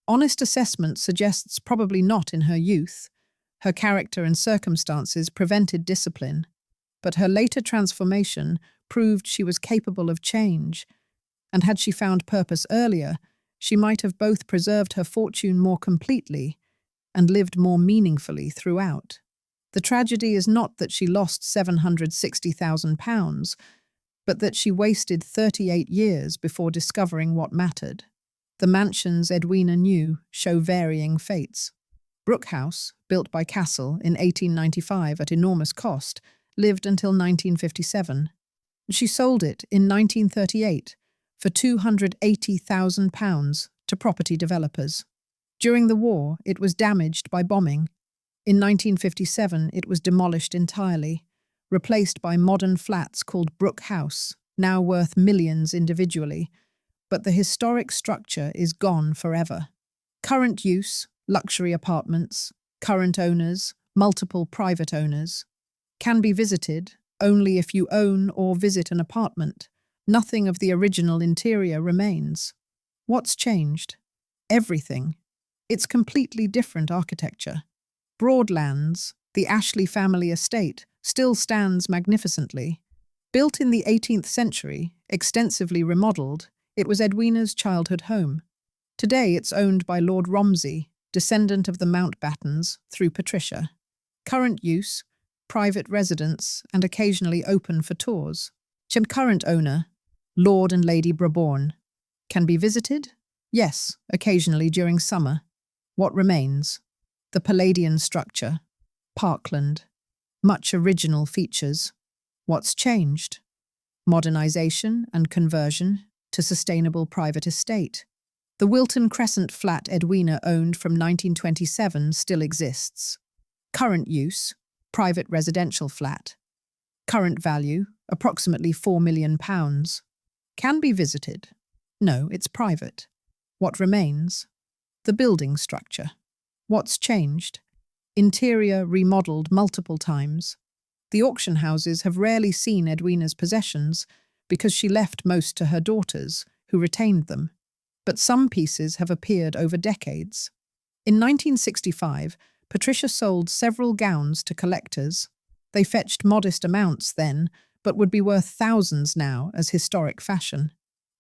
Honest assessment suggests probably not in her youth. Her character and circumstances prevented discipline, but her later transformation proved she was capable of change, and had she found purpose earlier, she might have both preserved her fortune more completely and lived more meaningfully throughout. The tragedy is not that she lost £760,000, but that she wasted 38 years before discovering what mattered. The mansions Edwina knew show varying fates. Brooke House, built by Cassel in 1895 at enormous cost, lived until 1957. She sold it in 1938 for £280,000 to property developers. During the war, it was damaged by bombing. In 1957, it was demolished entirely, replaced by modern flats called Brooke House, now worth millions individually, but the historic structure is gone forever. Current use, luxury apartments, current owners, multiple private owners. Can be visited only if you own or visit an apartment. Nothing of the original interior remains. What's changed? Everything. It's completely different architecture. Broadlands, the Ashley family estate, still stands magnificently. Built in the 18th century, extensively remodelled, it was Edwina's childhood home. Today it's owned by Lord Romsey, descendant of the Mountbattens, through Patricia. Current use, private residence and occasionally open for tours. Current owner, Lord and Lady Brabourne. Can be visited? Yes, occasionally during summer. What remains? The Palladian structure. Parkland. Much original features. What's changed? Modernisation and conversion to sustainable private estate. The Wilton Crescent flat Edwina owned from 1927 still exists. Current use, private residential flat. Current value, approximately £4 million. Can be visited? No, it's private. What remains? The building structure. What's changed? Interior remodelled multiple times. The auction houses have rarely seen Edwina's possessions because she left most to her daughters, who retained them. But some pieces have appeared over decades. In 1965, Patricia sold several gowns to collectors. They fetched modest amounts then, but would be worth thousands now as historic fashion.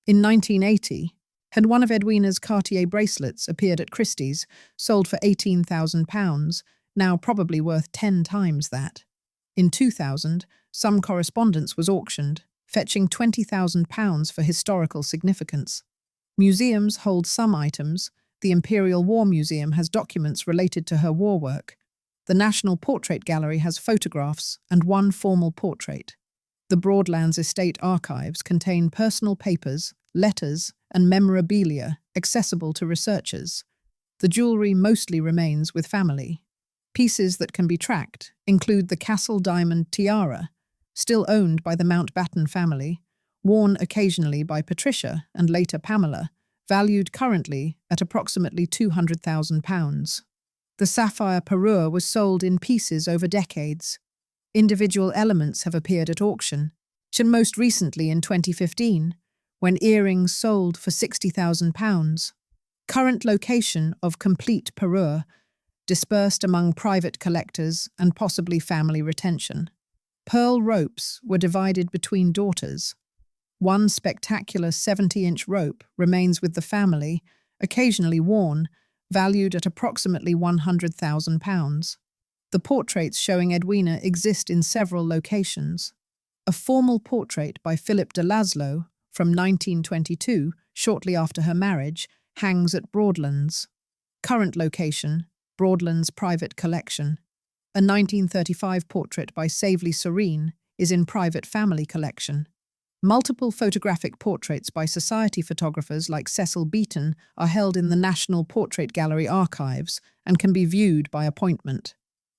In 1980, had one of Edwina's Cartier bracelets appeared at Christie's, sold for £18,000, now probably worth 10 times that. In 2000, some correspondence was auctioned, fetching £20,000 for historical significance. Museums hold some items. The Imperial War Museum has documents related to her war work. The National Portrait Gallery has photographs and one formal portrait. The Broadlands Estate archives contain personal papers, letters, and memorabilia accessible to researchers. The jewellery mostly remains with family. Pieces that can be tracked include the Cassel diamond tiara, still owned by the Mountbatten family, worn occasionally by Patricia and later Pamela, valued currently at approximately £200,000. The sapphire parure was sold in pieces over decades. Individual elements have appeared at auction, and most recently in 2015, when earrings sold for £60,000. Current location of complete parure, dispersed among private collectors and possibly family retention. Pearl ropes were divided between daughters. One spectacular 70-inch rope remains with the family, occasionally worn, valued at approximately £100,000. The portraits showing Edwina exist in several locations. A formal portrait by Philip de Laszlo from 1922, shortly after her marriage, hangs at Broadlands. Current location, Broadlands Private Collection. A 1935 portrait by Savely Serene is in private family collection. Multiple photographic portraits by society photographers like Cecil Beaton are held in the National Portrait Gallery archives and can be viewed by appointment.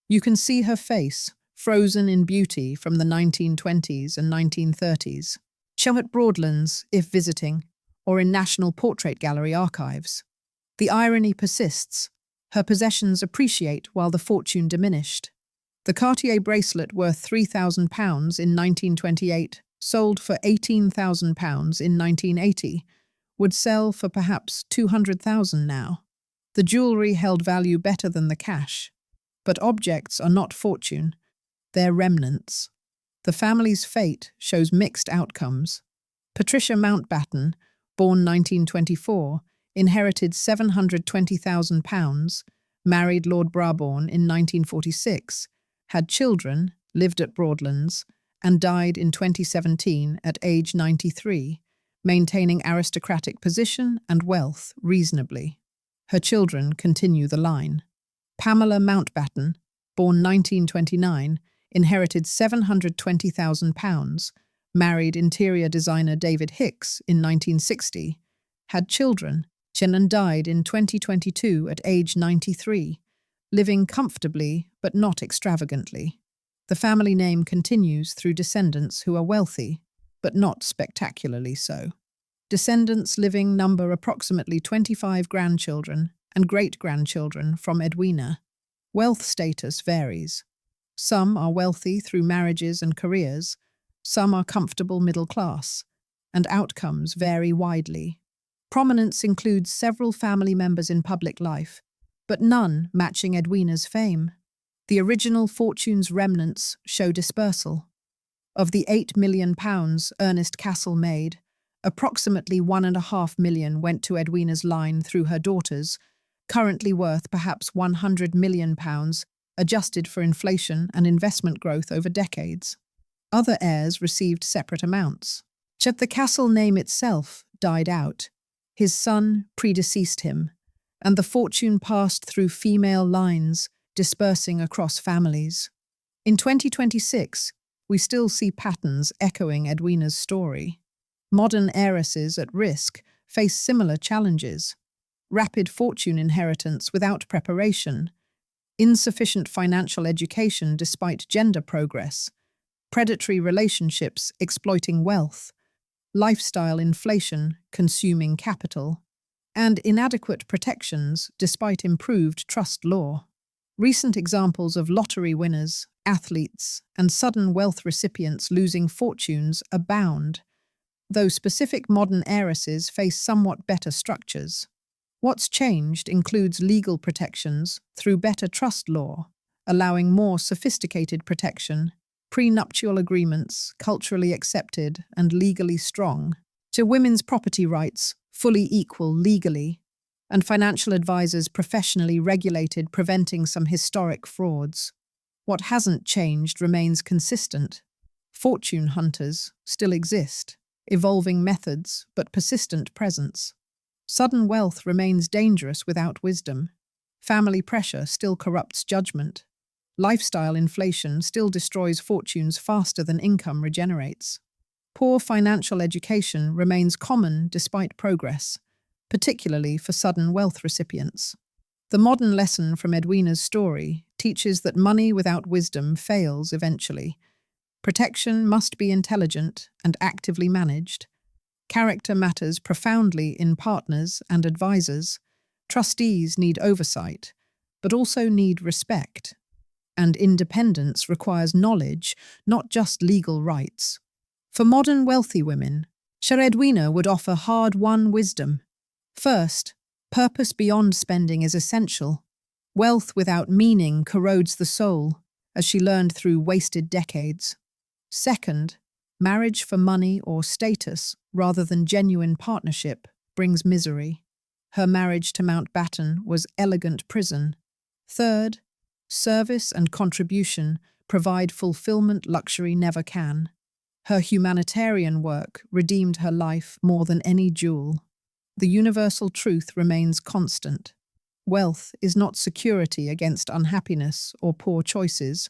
You can see her face, frozen in beauty from the 1920s and 1930s. Show at Broadlands, if visiting, or in National Portrait Gallery archives. The irony persists. Her possessions appreciate while the fortune diminished. The Cartier bracelet worth £3,000 in 1928, sold for £18,000 in 1980, would sell for perhaps £200,000 now. The jewellery held value better than the cash. But objects are not fortune, they're remnants. The family's fate shows mixed outcomes. Patricia Mountbatten, born 1924, inherited £720,000, married Lord Brabourne in 1946, had children, lived at Broadlands, and died in 2017 at age 93, maintaining aristocratic position and wealth reasonably. Her children continue the line. Pamela Mountbatten, born 1929, inherited £720,000, married interior designer David Hicks in 1960, had children, and died in 2022 at age 93, living comfortably but not extravagantly. The family name continues through descendants who are wealthy, but not spectacularly so. Descendants living number approximately 25 grandchildren and great-grandchildren from Edwina. Wealth status varies. Some are wealthy through marriages and careers, some are comfortable middle class, and outcomes vary widely. Prominence includes several family members in public life, but none matching Edwina's fame. The original fortune's remnants show dispersal. Of the £8 million Ernest Cassel made, approximately £1.5 million went to Edwina's line through her daughters, currently worth perhaps £100 million, adjusted for inflation and investment growth over decades. Other heirs received separate amounts. Yet the Cassel name itself died out. His son predeceased him, and the fortune passed through female lines, dispersing across families. In 2026, we still see patterns echoing Edwina's story. Modern heiresses at risk face similar challenges: rapid fortune inheritance without preparation, insufficient financial education despite gender progress, predatory relationships exploiting wealth, lifestyle inflation consuming capital, and inadequate protections despite improved trust law. Recent examples of lottery winners, athletes, and sudden wealth recipients losing fortunes abound, though specific modern heiresses face somewhat better structures. What's changed includes legal protections through better trust law, allowing more sophisticated protection, prenuptial agreements culturally accepted and legally strong, to women's property rights fully equal legally, and financial advisors professionally regulated, preventing some historic frauds. What hasn't changed remains consistent. Fortune hunters still exist, evolving methods but persistent presence. Sudden wealth remains dangerous without wisdom. Family pressure still corrupts judgment. Lifestyle inflation still destroys fortunes faster than income regenerates. Poor financial education remains common despite progress, particularly for sudden wealth recipients. The modern lesson from Edwina's story teaches that money without wisdom fails eventually. Protection must be intelligent and actively managed. Character matters profoundly in partners and advisors. Trustees need oversight, but also need respect. And independence requires knowledge, not just legal rights. For modern wealthy women, Edwina would offer hard-won wisdom. First, purpose beyond spending is essential. Wealth without meaning corrodes the soul, as she learned through wasted decades. Second, marriage for money or status, rather than genuine partnership, brings misery. Her marriage to Mountbatten was elegant prison. Third, service and contribution provide fulfillment luxury never can. Her humanitarian work redeemed her life more than any jewel. The universal truth remains constant. Wealth is not security against unhappiness or poor choices,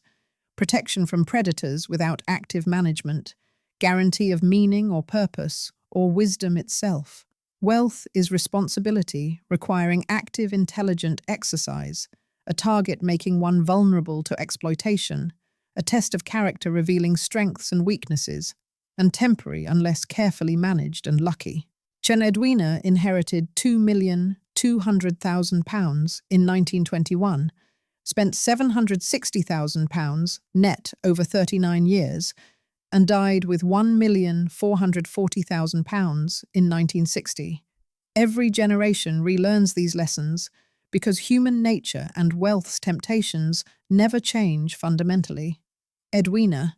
protection from predators without active management, guarantee of meaning or purpose, or wisdom itself. Wealth is responsibility requiring active, intelligent exercise, a target making one vulnerable to exploitation, a test of character revealing strengths and weaknesses, and temporary unless carefully managed and lucky. Edwina inherited £2,200,000 in 1921, spent £760,000 net over 39 years, and died with £1,440,000 in 1960. Every generation relearns these lessons because human nature and wealth's temptations never change fundamentally. Edwina,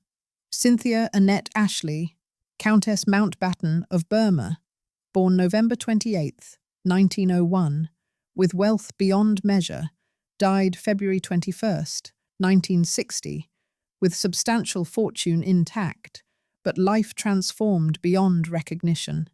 Cynthia Annette Ashley, Countess Mountbatten of Burma, born November 28, 1901, with wealth beyond measure, died February 21, 1960, with substantial fortune intact, but life transformed beyond recognition.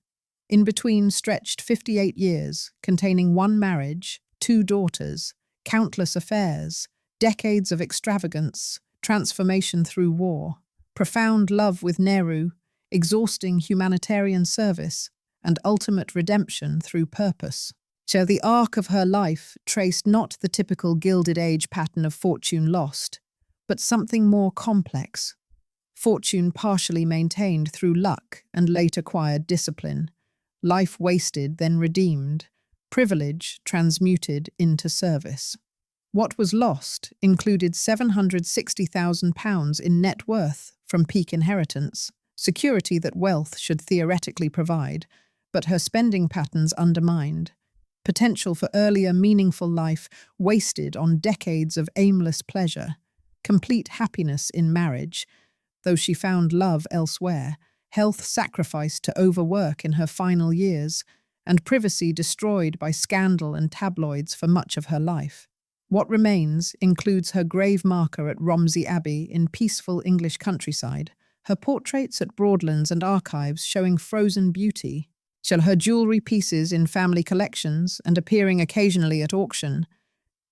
In between stretched 58 years, containing one marriage, 2 daughters, countless affairs, decades of extravagance, transformation through war, profound love with Nehru, exhausting humanitarian service, and ultimate redemption through purpose. So the arc of her life traced not the typical Gilded Age pattern of fortune lost, but something more complex. Fortune partially maintained through luck and late acquired discipline, life wasted then redeemed, privilege transmuted into service. What was lost included £760,000 in net worth from peak inheritance, security that wealth should theoretically provide, but her spending patterns undermined. Potential for earlier meaningful life wasted on decades of aimless pleasure, complete happiness in marriage, though she found love elsewhere, health sacrificed to overwork in her final years, and privacy destroyed by scandal and tabloids for much of her life. What remains includes her grave marker at Romsey Abbey in peaceful English countryside, her portraits at Broadlands and archives showing frozen beauty, her jewellery pieces in family collections and appearing occasionally at auction,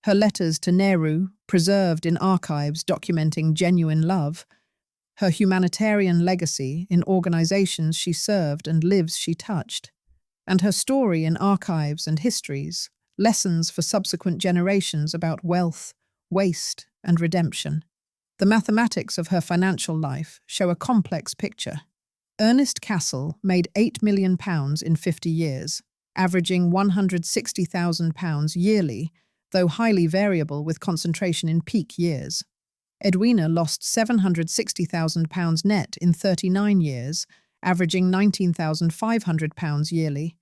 her letters to Nehru, preserved in archives documenting genuine love, her humanitarian legacy in organisations she served and lives she touched, and her story in archives and histories, lessons for subsequent generations about wealth, waste, and redemption. The mathematics of her financial life show a complex picture. Ernest Cassel made £8 million in 50 years, averaging £160,000 yearly, though highly variable with concentration in peak years. Edwina lost £760,000 net in 39 years, averaging £19,500 yearly,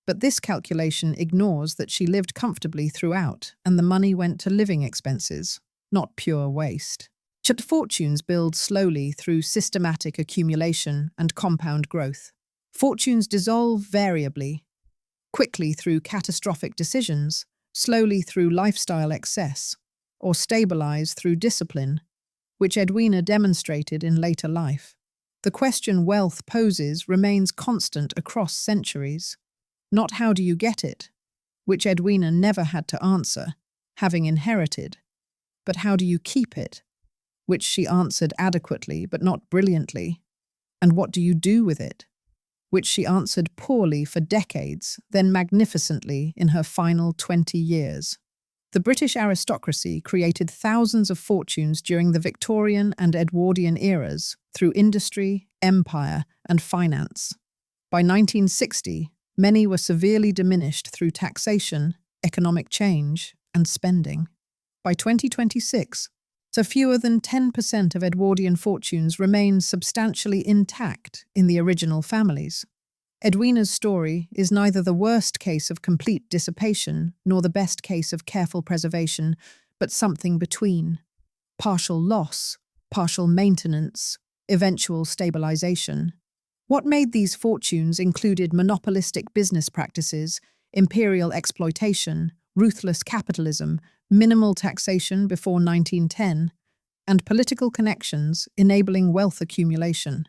but this calculation ignores that she lived comfortably throughout and the money went to living expenses, not pure waste. But fortunes build slowly through systematic accumulation and compound growth. Fortunes dissolve variably, quickly through catastrophic decisions, slowly through lifestyle excess, or stabilize through discipline, which Edwina demonstrated in later life. The question wealth poses remains constant across centuries. Not how do you get it, which Edwina never had to answer, having inherited, but how do you keep it, which she answered adequately but not brilliantly, and what do you do with it, which she answered poorly for decades, then magnificently in her final 20 years. The British aristocracy created thousands of fortunes during the Victorian and Edwardian eras through industry, empire, and finance. By 1960, many were severely diminished through taxation, economic change, and spending. By 2026, so fewer than 10% of Edwardian fortunes remain substantially intact in the original families. Edwina's story is neither the worst case of complete dissipation nor the best case of careful preservation, but something between. Partial loss, partial maintenance, eventual stabilization. What made these fortunes included monopolistic business practices, imperial exploitation, ruthless capitalism, minimal taxation before 1910, and political connections enabling wealth accumulation.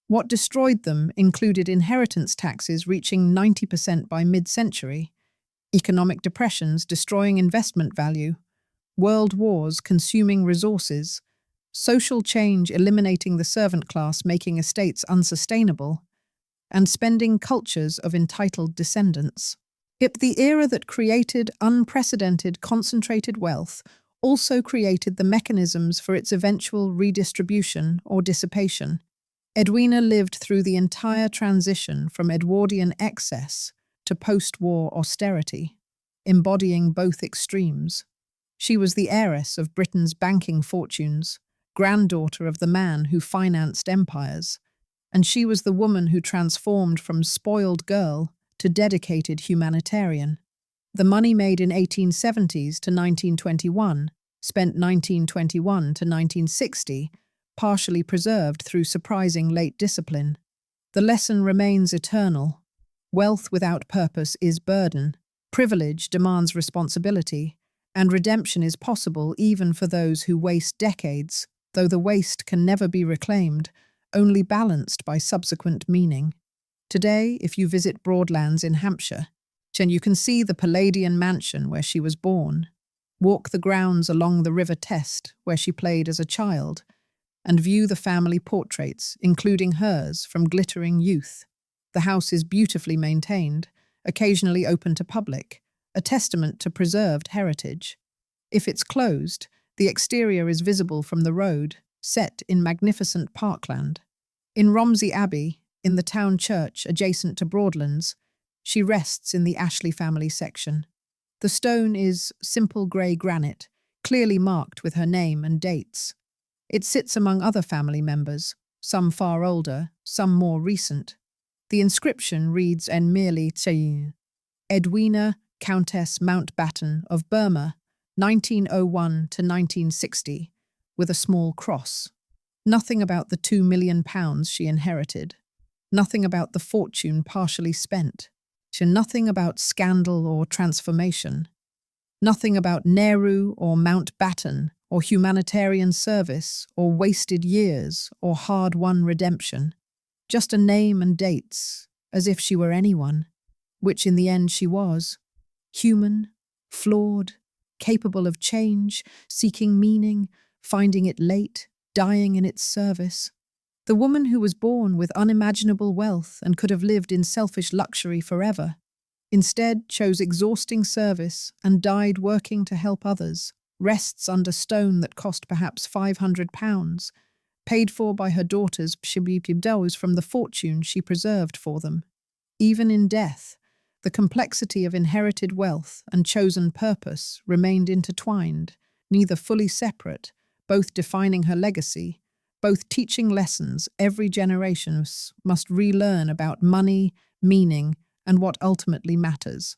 What destroyed them included inheritance taxes reaching 90% by mid-century, economic depressions destroying investment value, world wars consuming resources, social change eliminating the servant class making estates unsustainable, and spending cultures of entitled descendants. Yet the era that created unprecedented concentrated wealth also created the mechanisms for its eventual redistribution or dissipation. Edwina lived through the entire transition from Edwardian excess to post-war austerity, embodying both extremes. She was the heiress of Britain's banking fortunes, granddaughter of the man who financed empires, and she was the woman who transformed from spoiled girl to dedicated humanitarian. The money made in 1870s to 1921, spent 1921 to 1960, partially preserved through surprising late discipline. The lesson remains eternal. Wealth without purpose is burden, privilege demands responsibility, and redemption is possible even for those who waste decades, though the waste can never be reclaimed, only balanced by subsequent meaning. Today, if you visit Broadlands in Hampshire, then you can see the Palladian mansion where she was born, walk the grounds along the River Test where she played as a child, and view the family portraits, including hers, from glittering youth. The house is beautifully maintained, occasionally open to public, a testament to preserved heritage. If it's closed, the exterior is visible from the road, set in magnificent parkland. In Romsey Abbey, in the town church adjacent to Broadlands, she rests in the Ashley family section. The stone is simple grey granite, clearly marked with her name and dates. It sits among other family members, some far older, some more recent. The inscription reads en merely Edwina Countess Mountbatten of Burma, 1901 to 1960, with a small cross. Nothing about the £2 million she inherited. Nothing about the fortune partially spent. Nothing about scandal or transformation. Nothing about Nehru or Mountbatten or humanitarian service or wasted years or hard-won redemption. Just a name and dates, as if she were anyone, which in the end she was. Human, flawed, capable of change, seeking meaning, finding it late, dying in its service. The woman who was born with unimaginable wealth and could have lived in selfish luxury forever, instead chose exhausting service and died working to help others, rests under stone that cost perhaps £500, paid for by her daughters from the fortune she preserved for them. Even in death, the complexity of inherited wealth and chosen purpose remained intertwined, neither fully separate, both defining her legacy, both teaching lessons every generation must relearn about money, meaning, and what ultimately matters.